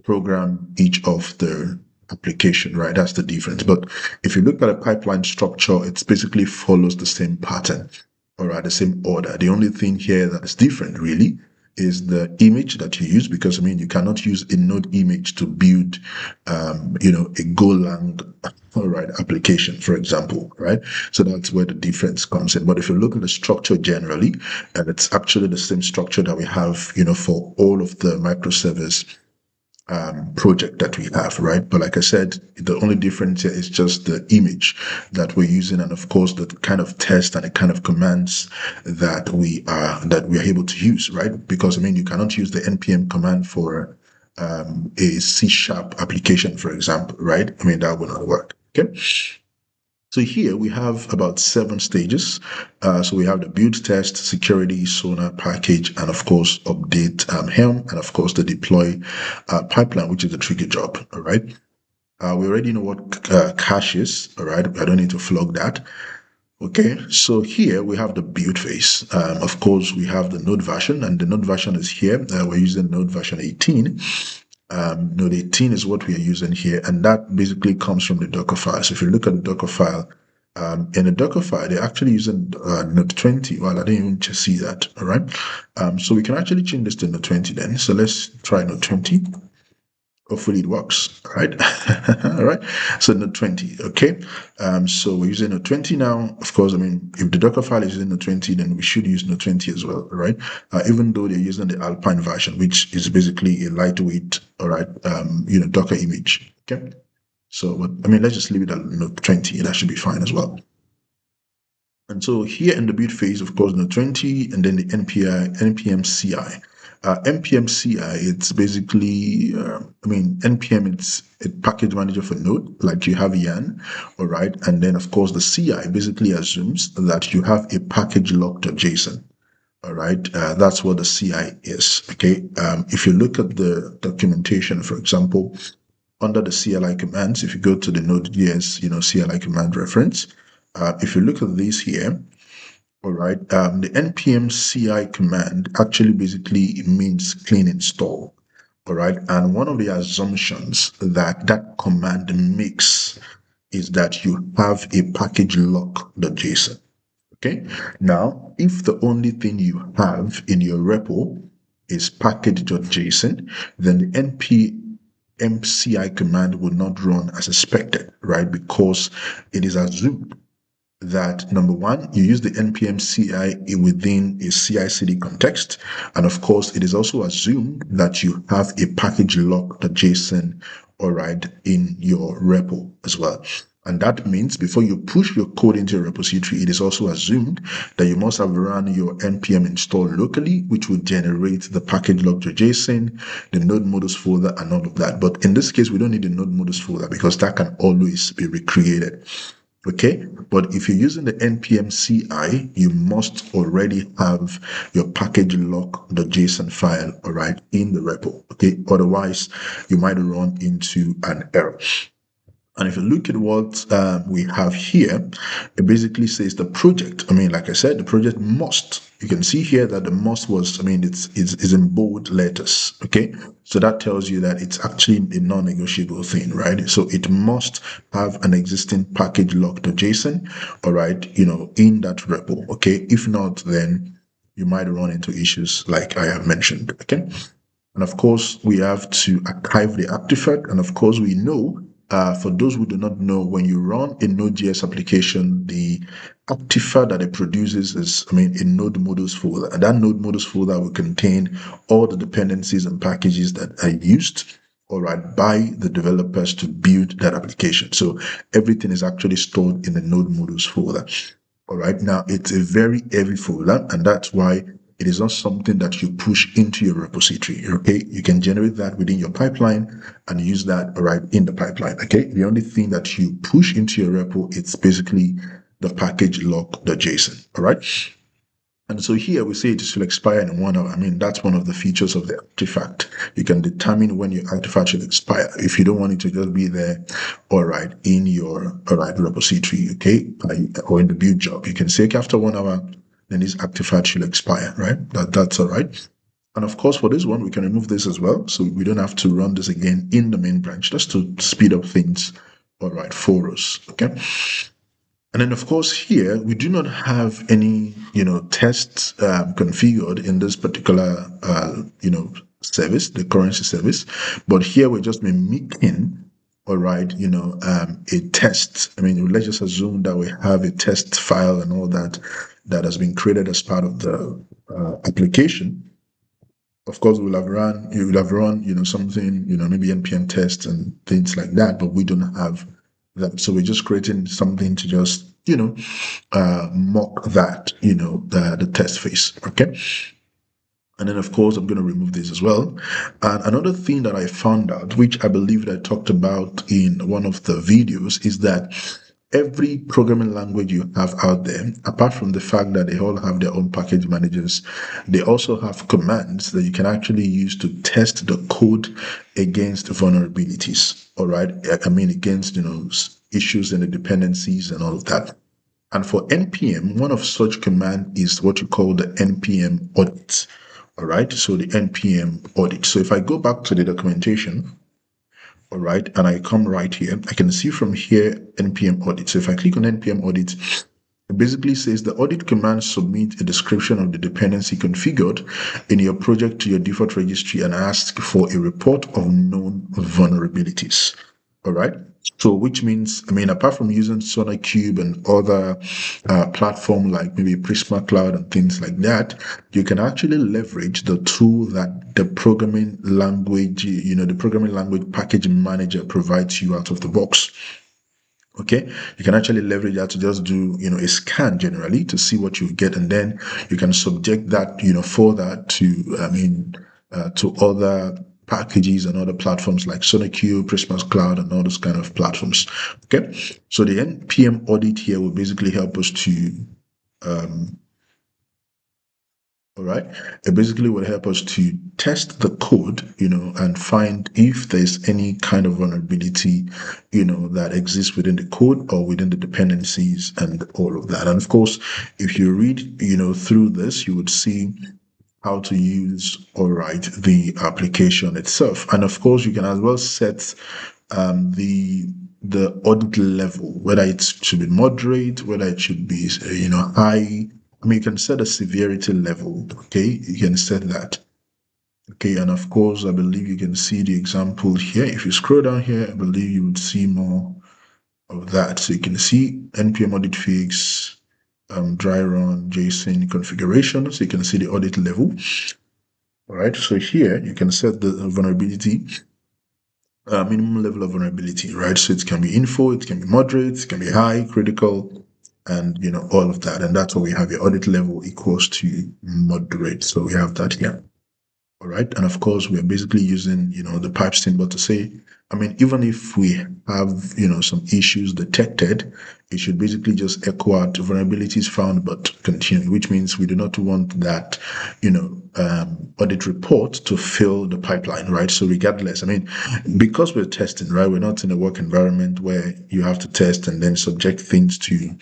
program each of the application, right? That's the difference. But if you look at a pipeline structure, it basically follows the same pattern, all right, the same order. The only thing here that is different, really, is the image that you use, because you cannot use a node image to build a Golang application, for example, right? So that's where the difference comes in. But if you look at the structure generally, and it's actually the same structure that we have for all of the microservice project that we have, right? But like I said, the only difference here is just the image that we're using, and of course the kind of test and the kind of commands that we are able to use, right? Because you cannot use the npm command for a C# application, for example, right? That will not work. Okay. So here we have about 7 stages. So we have the build, test, security, sonar, package, and of course update Helm, and of course the deploy pipeline, which is the tricky job. All right. We already know what cache is. All right. I don't need to flog that. Okay, so here we have the build phase. Of course, we have the node version, and the node version is here. We're using node version 18. Node 18 is what we are using here, and that basically comes from the Docker file. So if you look at the Docker file, in the Docker file, they're actually using node 20. Well, I didn't even just see that. All right, so we can actually change this to node 20 then. So let's try node 20. Hopefully it works. All right. All right. So node 20. Okay. So we're using node 20 now. Of course, I mean, if the Docker file is using node 20, then we should use node 20 as well. All right. Even though they're using the Alpine version, which is basically a lightweight, all right, Docker image. Okay. So, but I mean, let's just leave it at node 20. That should be fine as well. And so here in the build phase, of course, node 20, and then the npm CI. npm CI, it's basically, npm, it's a package manager for Node, like you have yarn, all right? And then, of course, the CI basically assumes that you have a package lock.json, all right? That's what the CI is, okay? If you look at the documentation, for example, under the CLI commands, if you go to the Node.js, CLI command reference, if you look at this here, all right, the npm CI command actually basically means clean install. All right, and one of the assumptions that that command makes is that you have a package lock.json. Okay, now if the only thing you have in your repo is package.json, then the npm CI command will not run as expected, right? Because it is assumed that number one, you use the npm CI within a CI/CD context, and of course, it is also assumed that you have a package lock.json, all right, in your repo as well. And that means before you push your code into a repository, it is also assumed that you must have run your npm install locally, which will generate the package lock.json, the node modus folder, and all of that. But in this case, we don't need the node modus folder because that can always be recreated. Okay, but if you're using the npm CI, you must already have your package lock.json file, all right, in the repo. Okay, otherwise you might run into an error. And if you look at what we have here, it basically says the project. I mean, like I said, the project must. You can see here that the must was, it's in bold letters. Okay. So that tells you that it's actually a non-negotiable thing, right? So it must have an existing package lock.json, all right, in that repo. Okay. If not, then you might run into issues like I have mentioned. Okay. And of course, we have to archive the artifact. And of course, we know for those who do not know, when you run a Node.js application, the artifact that it produces is, a node modus folder. And that node modus folder will contain all the dependencies and packages that are used, all right, by the developers to build that application. So everything is actually stored in the node modus folder. All right, now it's a very heavy folder, and that's why it is not something that you push into your repository. Okay, you can generate that within your pipeline and use that right in the pipeline. Okay, the only thing that you push into your repo, it's basically the package lock.json. All right. And so here we say it should expire in 1 hour. That's one of the features of the artifact. You can determine when your artifact should expire. If you don't want it to just be there, all right, in your repository, okay, or in the build job, you can say, okay, after 1 hour, then this artifact should expire, right? That's all right. And of course, for this one, we can remove this as well. So we don't have to run this again in the main branch, just to speed up things, all right, for us, okay? And then, of course, here, we do not have any, tests configured in this particular, service, the currency service. But here, we're just mimicking, all right, a test. Let's just assume that we have a test file and all that has been created as part of the application. Of course, you will have run, something, maybe npm tests and things like that, but we don't have that. So we're just creating something to just, mock that, the test phase. Okay. And then, of course, I'm going to remove this as well. And another thing that I found out, which I believe that I talked about in one of the videos, is that every programming language you have out there, apart from the fact that they all have their own package managers, they also have commands that you can actually use to test the code against vulnerabilities. All right. I mean, against, issues and the dependencies and all of that. And for NPM, one of such command is what you call the NPM audit. All right. So the NPM audit. So if I go back to the documentation, all right, and I come right here, I can see from here NPM audit. So if I click on NPM audit, it basically says the audit command submit a description of the dependency configured in your project to your default registry and ask for a report of known vulnerabilities. All right. So which means, apart from using SonarCube and other platform like maybe Prisma Cloud and things like that, you can actually leverage the tool that the programming language, the programming language package manager provides you out of the box. Okay, you can actually leverage that to just do, a scan generally to see what you get, and then you can subject that, further to other packages and other platforms like SonarCube, Prisma Cloud, and all those kind of platforms. Okay, so the NPM audit here will basically help us to all right. It basically will help us to test the code, and find if there's any kind of vulnerability, that exists within the code or within the dependencies and all of that. And of course, if you read, through this, you would see how to use, the application itself. And of course, you can as well set the audit level, whether it should be moderate, whether it should be, high. You can set a severity level. Okay, you can set that. Okay, and of course, I believe you can see the example here. If you scroll down here, I believe you would see more of that. So you can see NPM audit fix, dry run, JSON configuration. So you can see the audit level. All right, so here you can set the vulnerability, minimum level of vulnerability, right? So it can be info, it can be moderate, it can be high, critical, and all of that. And that's what we have your audit level equals to moderate. So we have that here. All right. And of course, we're basically using, the pipe symbol to say, even if we have, some issues detected, it should basically just echo out vulnerabilities found, but continue, which means we do not want that, audit report to fill the pipeline, right? So regardless, because we're testing, right, we're not in a work environment where you have to test and then subject things to,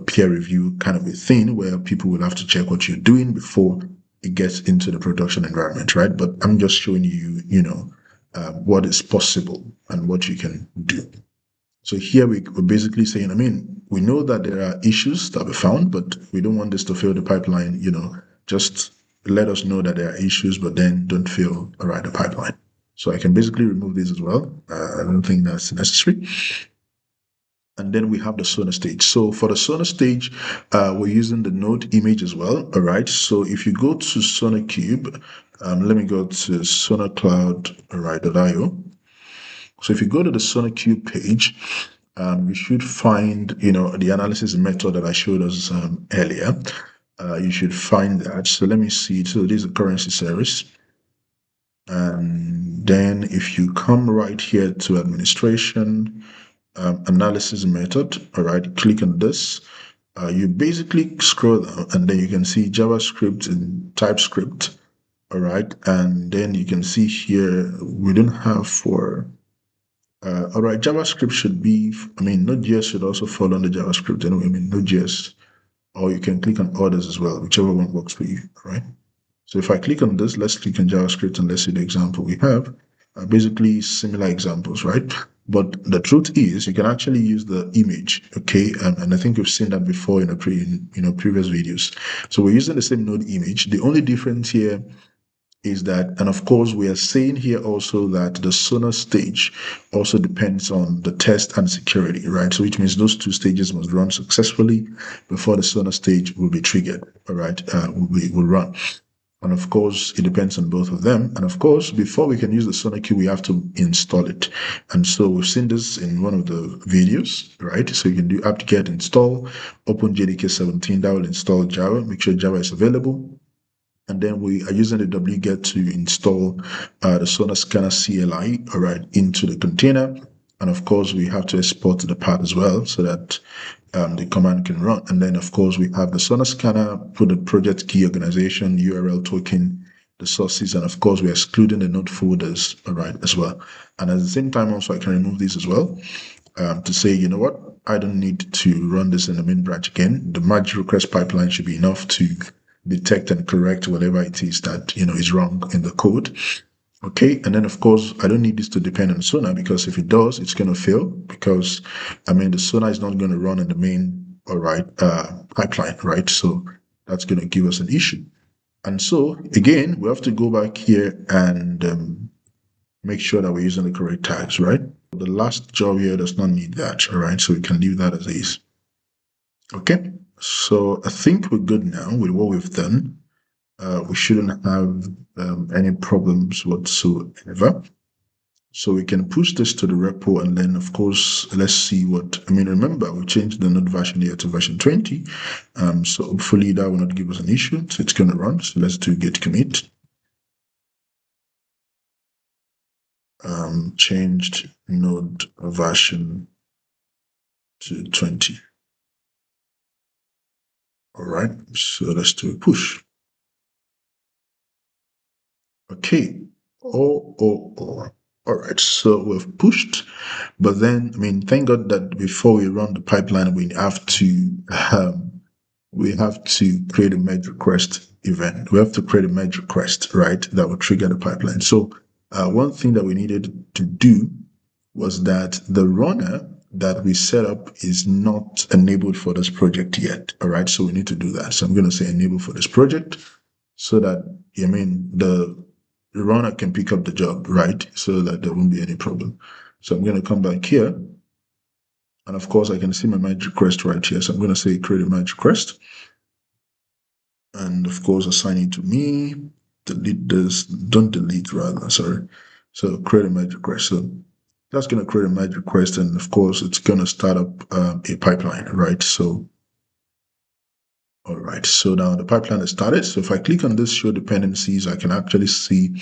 peer review kind of a thing where people will have to check what you're doing before it gets into the production environment, right? But I'm just showing you, what is possible and what you can do. So here we're basically saying, we know that there are issues that we found, but we don't want this to fail the pipeline, just let us know that there are issues, but then don't fail, the pipeline. So I can basically remove this as well. I don't think that's necessary. And then we have the Sonar stage. So for the Sonar stage, we're using the node image as well. All right. So if you go to SonarCube, let me go to SonarCloud, .io. So if you go to the SonarCube page, you should find, the analysis method that I showed us earlier. You should find that. So let me see. So this is the CurrencyService. And then if you come right here to administration, analysis method, all right, click on this. You basically scroll down and then you can see JavaScript and TypeScript, all right, and then you can see here we don't have for all right, JavaScript should be, Node.js should also fall under JavaScript anyway. Node.js, or you can click on others as well, whichever one works for you, all right. So if I click on this, let's click on JavaScript and let's see the example we have. Basically similar examples, right? But the truth is, you can actually use the image, okay? And I think we've seen that before in previous videos. So we're using the same node image. The only difference here is that, and of course, we are saying here also that the Sonar stage also depends on the test and security, right? So which means those two stages must run successfully before the Sonar stage will be triggered, all right? Will run. And of course, it depends on both of them. And of course, before we can use the SonarQube, we have to install it. And so we've seen this in one of the videos, right? So you can do apt-get install, open JDK 17, that will install Java, make sure Java is available. And then we are using the wget to install the Sonar Scanner CLI, all right, into the container. And of course, we have to export the path as well so that the command can run. And then, of course, we have the Sonar Scanner, put the project key, organization, URL token, the sources, and of course, we're excluding the node folders, all right, as well. And at the same time, also, I can remove these as well to say, you know what, I don't need to run this in the main branch again. The merge request pipeline should be enough to detect and correct whatever it is that, is wrong in the code. Okay, and then of course, I don't need this to depend on Sonar, because if it does, it's going to fail, because the Sonar is not going to run in the main, all right, pipeline, right? So that's going to give us an issue. And so again, we have to go back here and make sure that we're using the correct tags, right? The last job here does not need that, all right? So we can leave that as is. Okay, so I think we're good now with what we've done. We shouldn't have any problems whatsoever. So we can push this to the repo, and then of course, let's see what, remember, we changed the node version here to version 20. So hopefully that will not give us an issue. So it's going to run. So let's do git commit. Changed node version to 20. All right. So let's do a push. Okay. All right, so we've pushed, but then, thank God that before we run the pipeline, we have to create a merge request event. We have to create a merge request, right? That will trigger the pipeline. So one thing that we needed to do was that the runner that we set up is not enabled for this project yet. All right, so we need to do that. So I'm going to say enable for this project, so that the runner can pick up the job, right? So that there won't be any problem. So I'm going to come back here. And of course, I can see my merge request right here. So I'm going to say create a merge request. And of course, assign it to me. Delete this. Don't delete, rather. Sorry. So create a merge request. So that's going to create a merge request. And of course, it's going to start up a pipeline, right? So all right, so now the pipeline is started. So if I click on this show dependencies, I can actually see,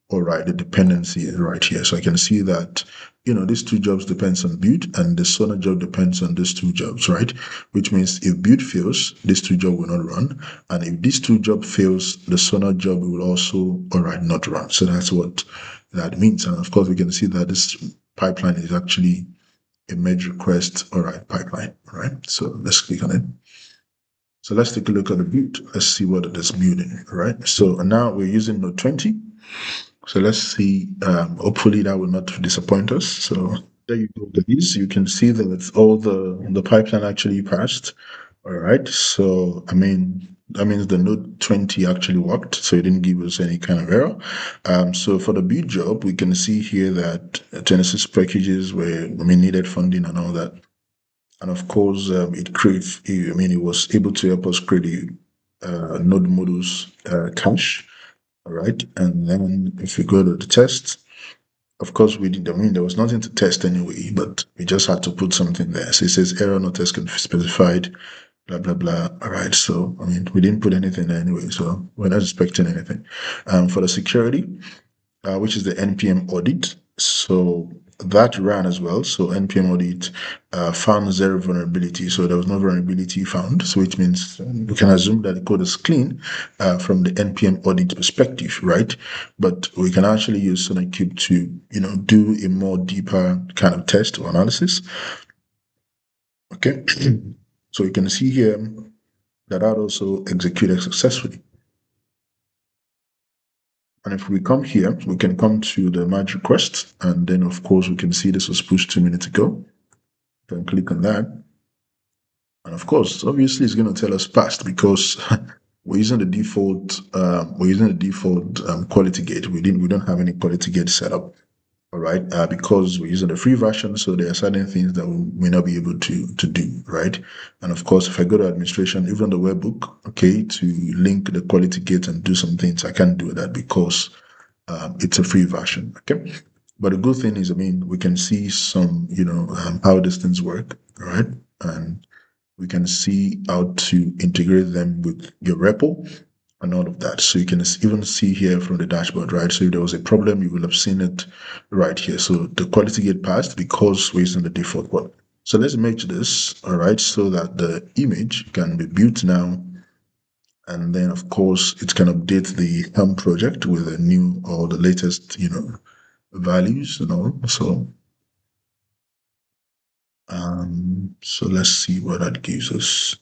all right, the dependency is right here. So I can see that, these two jobs depends on build, and the Sonar job depends on these two jobs, right? Which means if build fails, these two jobs will not run. And if these two job fails, the Sonar job will also, all right, not run. So that's what that means. And of course, we can see that this pipeline is actually a merge request, all right, pipeline, all right? So let's click on it. So let's take a look at the build. Let's see what it is building, all right? So now we're using node 20. So let's see, hopefully that will not disappoint us. So there you go, guys. You can see that it's all the pipeline actually passed, all right? So, that means the node 20 actually worked, so it didn't give us any kind of error. So for the build job, we can see here that 26 packages were, needed funding and all that. And of course, it was able to help us create a node modules cache. All right. And then if we go to the test, of course, we didn't, there was nothing to test anyway, but we just had to put something there. So it says error no test specified, blah, blah, blah. All right. So, we didn't put anything there anyway. So we're not expecting anything. For the security, which is the NPM audit. So that ran as well. So NPM audit found 0 vulnerability. So there was no vulnerability found. So which means we can assume that the code is clean from the NPM audit perspective, right? But we can actually use SonarCube to, do a more deeper kind of test or analysis. Okay. So you can see here that also executed successfully. And if we come here, we can come to the merge request, and then of course we can see this was pushed 2 minutes ago. You can click on that. And of course, obviously it's going to tell us passed, because we're using the default quality gate. We don't have any quality gate set up. All right, because we're using the free version, so there are certain things that we may not be able to do, right? And of course, if I go to administration, even the webbook, okay, to link the quality gate and do some things, I can't do that because it's a free version, okay? But the good thing is, we can see some, how these things work, all right? And we can see how to integrate them with your repo. and all of that. So you can even see here from the dashboard, right? So if there was a problem, you will have seen it right here. So the quality gate passed because we're using the default one. So let's merge this, all right, so that the image can be built now. And then, of course, it can update the Helm project with the new or the latest, values and all. So let's see what that gives us.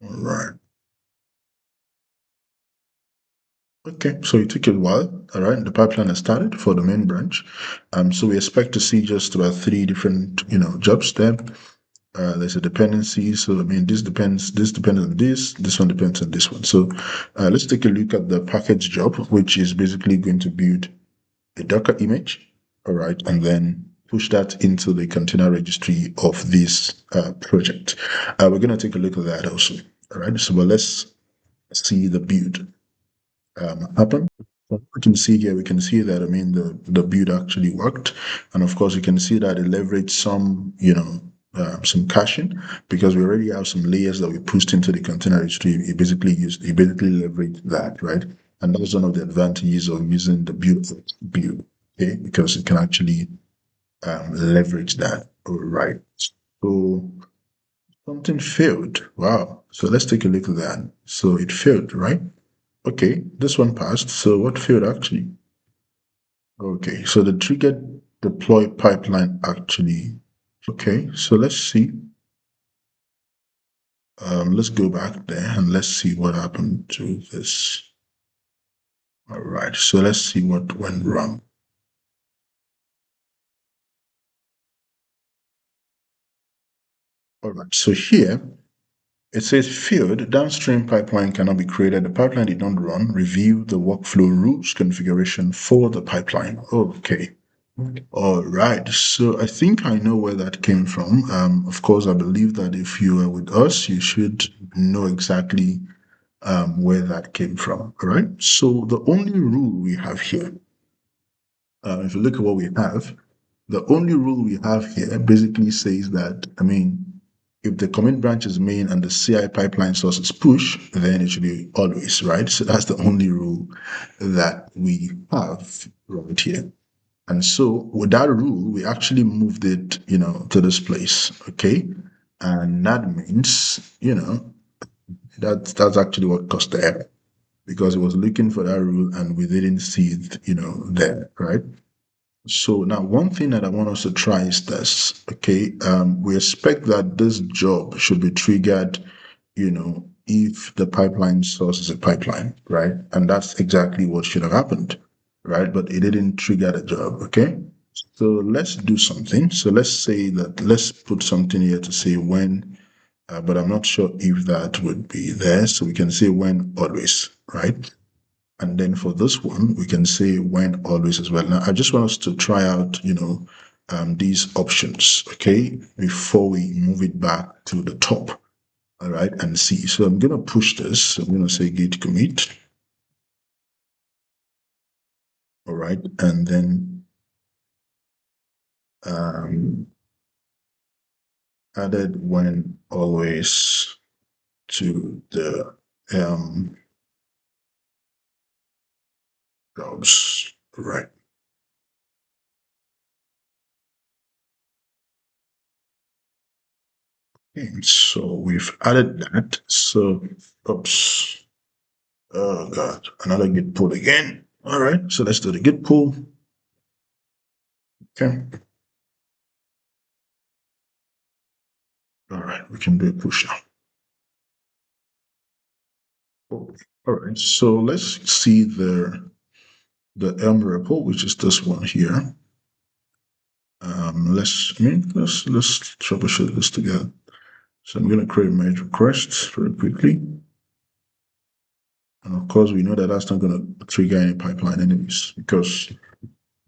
All right. Okay, so it took a while. All right, the pipeline has started for the main branch. So we expect to see just about 3 different, jobs there. There's a dependency. So I mean, this depends on this one depends on this one. So let's take a look at the package job, which is basically going to build a Docker image, all right, and then push that into the container registry of this project. We're going to take a look at that also, all right. So, but let's see the build happen. We can see here, we can see that, I mean, the build actually worked. And of course, you can see that it leveraged some, some caching because we already have some layers that we pushed into the container registry. It basically leveraged that, right? And that's one of the advantages of using the build, okay? Because it can actually leverage that, all right? So something failed. Wow. So let's take a look at that. So it failed, right? Okay, this one passed. So what failed actually? Okay, so the triggered deploy pipeline actually. Okay, so let's see. Let's go back there and let's see what happened to this. All right, so let's see what went wrong. All right, so here it says field downstream pipeline cannot be created. The pipeline did not run. Review the workflow rules configuration for the pipeline. Okay. All right. So I think I know where that came from. Of course, I believe that if you are with us, you should know exactly where that came from. All right. So the only rule we have here, if you look at what we have, the only rule we have here basically says that, I mean, if the commit branch is main and the CI pipeline source is push, then it should be always, right? So that's the only rule that we have right here. And so with that rule, we actually moved it, to this place, okay? And that means, that's actually what caused the error because it was looking for that rule and we didn't see it, there, right? So now one thing that I want us to try is this, okay? We expect that this job should be triggered, if the pipeline source is a pipeline, right? And that's exactly what should have happened, right? But it didn't trigger the job, okay? So let's do something. So let's say that, let's put something here to say when, but I'm not sure if that would be there. So we can say when always, right? And then for this one, we can say when always as well. Now, I just want us to try out, these options, okay, before we move it back to the top, all right, and see. So I'm going to push this. I'm going to say git commit, all right, and then added when always to the jobs, right? Okay, so we've added that. So, oops. Oh God, another git pull again. All right, so let's do the git pull. Okay. All right, we can do a push now. All right, so let's see the Helm repo, which is this one here. Let's troubleshoot this together. So I'm going to create a merge request very quickly. And of course, we know that that's not going to trigger any pipeline anyways, because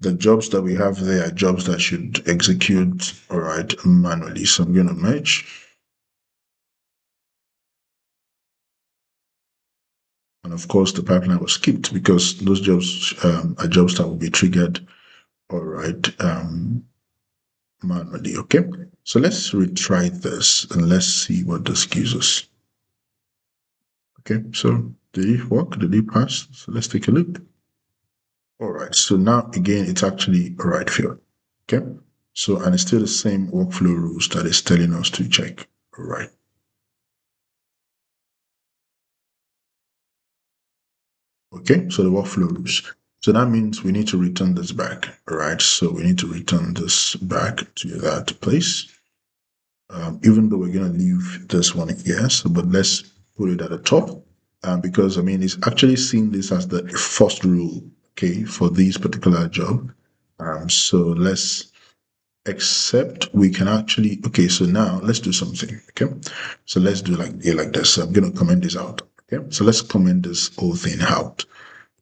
the jobs that we have there are jobs that should execute, all right, manually. So I'm going to merge. And of course, the pipeline was skipped because those jobs are jobs that will be triggered, all right, manually. Okay, so let's retry this and let's see what this gives us. Okay, so did it work? Did it pass? So let's take a look. All right, so now again, it's actually a right field. Okay, so and it's still the same workflow rules that is telling us to check. All right. Okay, so the workflow rules. So that means we need to return this back. All right, so we need to return this back to that place. Even though we're going to leave this one here, so but let's put it at the top because I mean it's actually seeing this as the first rule, okay, for this particular job. So let's accept we can actually okay. So now let's do something. Okay, so let's do like this. So I'm going to comment this out. Okay, so let's comment this whole thing out.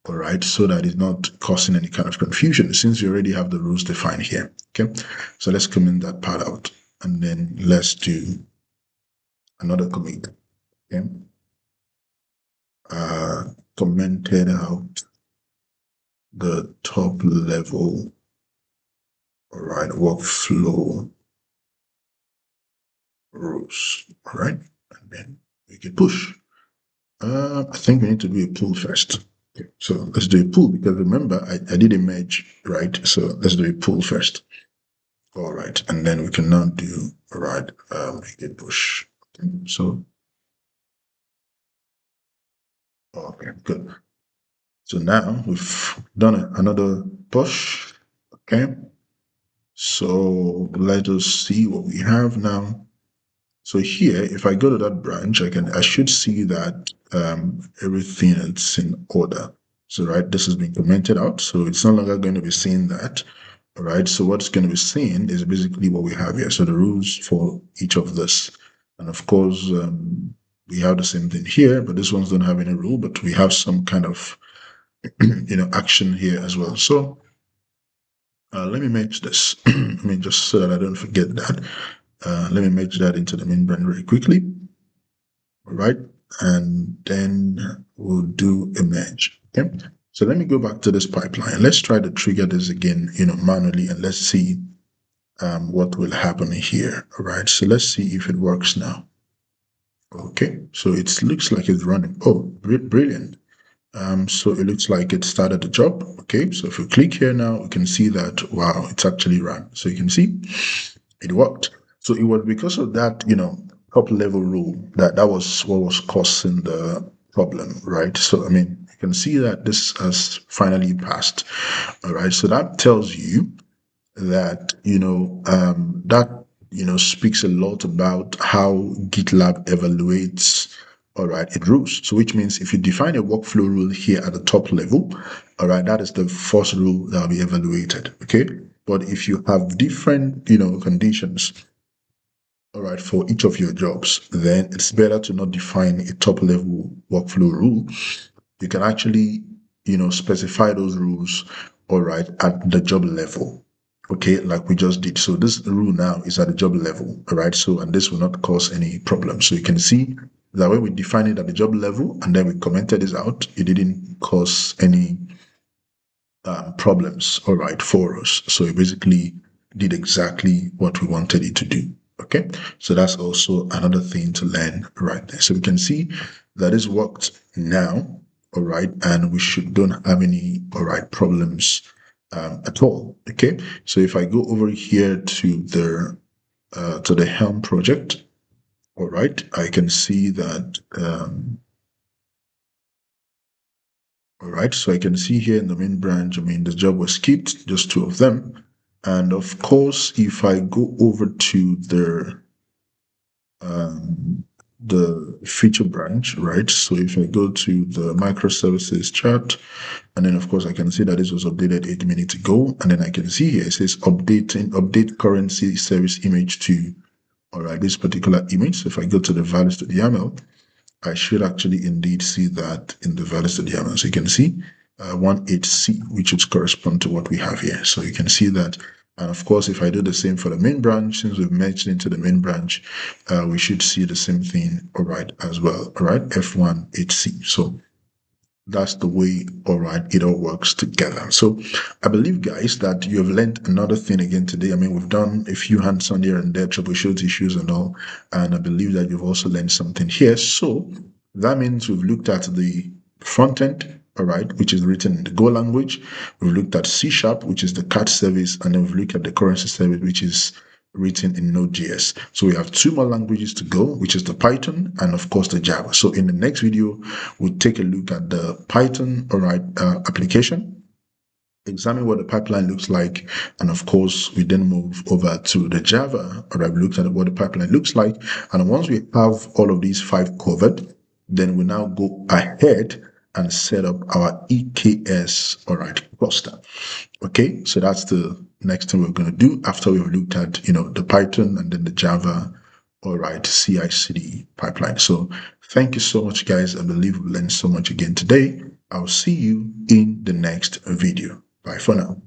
All right, so that it's not causing any kind of confusion since we already have the rules defined here. Okay, so let's comment that part out and then let's do another commit. Okay, commented out the top level. All right, workflow rules. All right, and then we can push. I think we need to do a pull first. Okay, so let's do a pull because remember I did a merge, right? So let's do a pull first. All right, and then we can now do all right. Git push. Okay, so okay, good. So now we've done another push. Okay, so let us see what we have now. So here, if I go to that branch, I should see that everything is in order. So right, this has been commented out, so it's no longer going to be seeing that. All right, so what's going to be seen is basically what we have here. So the rules for each of this, and of course we have the same thing here, but this ones don't have any rule, but we have some kind of action here as well. So let me merge this. I mean, just so that I don't forget that. Let me merge that into the main brand very quickly. All right, and then we'll do a merge. Okay, so let me go back to this pipeline. Let's try to trigger this again, manually, and let's see what will happen here. All right, so let's see if it works now. Okay, so it looks like it's running. Oh, brilliant. So it looks like it started the job. Okay, so if we click here now, we can see that, wow, it's actually run. So you can see it worked. So it was because of that, top level rule that was what was causing the problem, right? So, I mean, you can see that this has finally passed. All right, so that tells you that speaks a lot about how GitLab evaluates it rules. So which means if you define a workflow rule here at the top level, all right, that is the first rule that will be evaluated. Okay, but if you have different conditions, all right, for each of your jobs, then it's better to not define a top level workflow rule. You can actually specify those rules, all right, at the job level. Okay, like we just did. So this rule now is at the job level, all right? So, and this will not cause any problem. So you can see that when we define it at the job level and then we commented this out, it didn't cause any problems, all right, for us. So it basically did exactly what we wanted it to do. Okay, so that's also another thing to learn right there. So we can see that is worked now, all right, and we don't have any problems at all. Okay, so if I go over here to the Helm project, all right, I can see that all right, so I can see here in the main branch, I mean, the job was skipped, just two of them. And of course, if I go over to the feature branch, right? So if I go to the microservices chart, and then of course I can see that this was updated 8 minutes ago. And then I can see here, it says update currency service image to, all right, this particular image. So if I go to the values to the YAML, I should actually indeed see that in the values to the YAML. So you can see 18C, which would correspond to what we have here. So you can see that. And of course, if I do the same for the main branch, since we've merged into the main branch, we should see the same thing, all right, as well, all right, F18C. So that's the way, all right, it all works together. So I believe, guys, that you have learned another thing again today. I mean, we've done a few hands-on here and there, troubleshoot issues and all, and I believe that you've also learned something here. So That means we've looked at the front end, all right, which is written in the Go language. We've looked at C#, which is the CartService, and then we've looked at the CurrencyService, which is written in Node.js. So we have two more languages to go, which is the Python and of course the Java. So in the next video, we'll take a look at the Python, all right, application, examine what the pipeline looks like, and of course we then move over to the Java. All right, we looked at what the pipeline looks like, and once we have all of these 5 covered, then we now go ahead and set up our EKS, all right, cluster. Okay, so that's the next thing we're going to do after we've looked at, the Python and then the Java, all right, CI/CD pipeline. So thank you so much, guys. I believe we learned so much again today. I'll see you in the next video. Bye for now.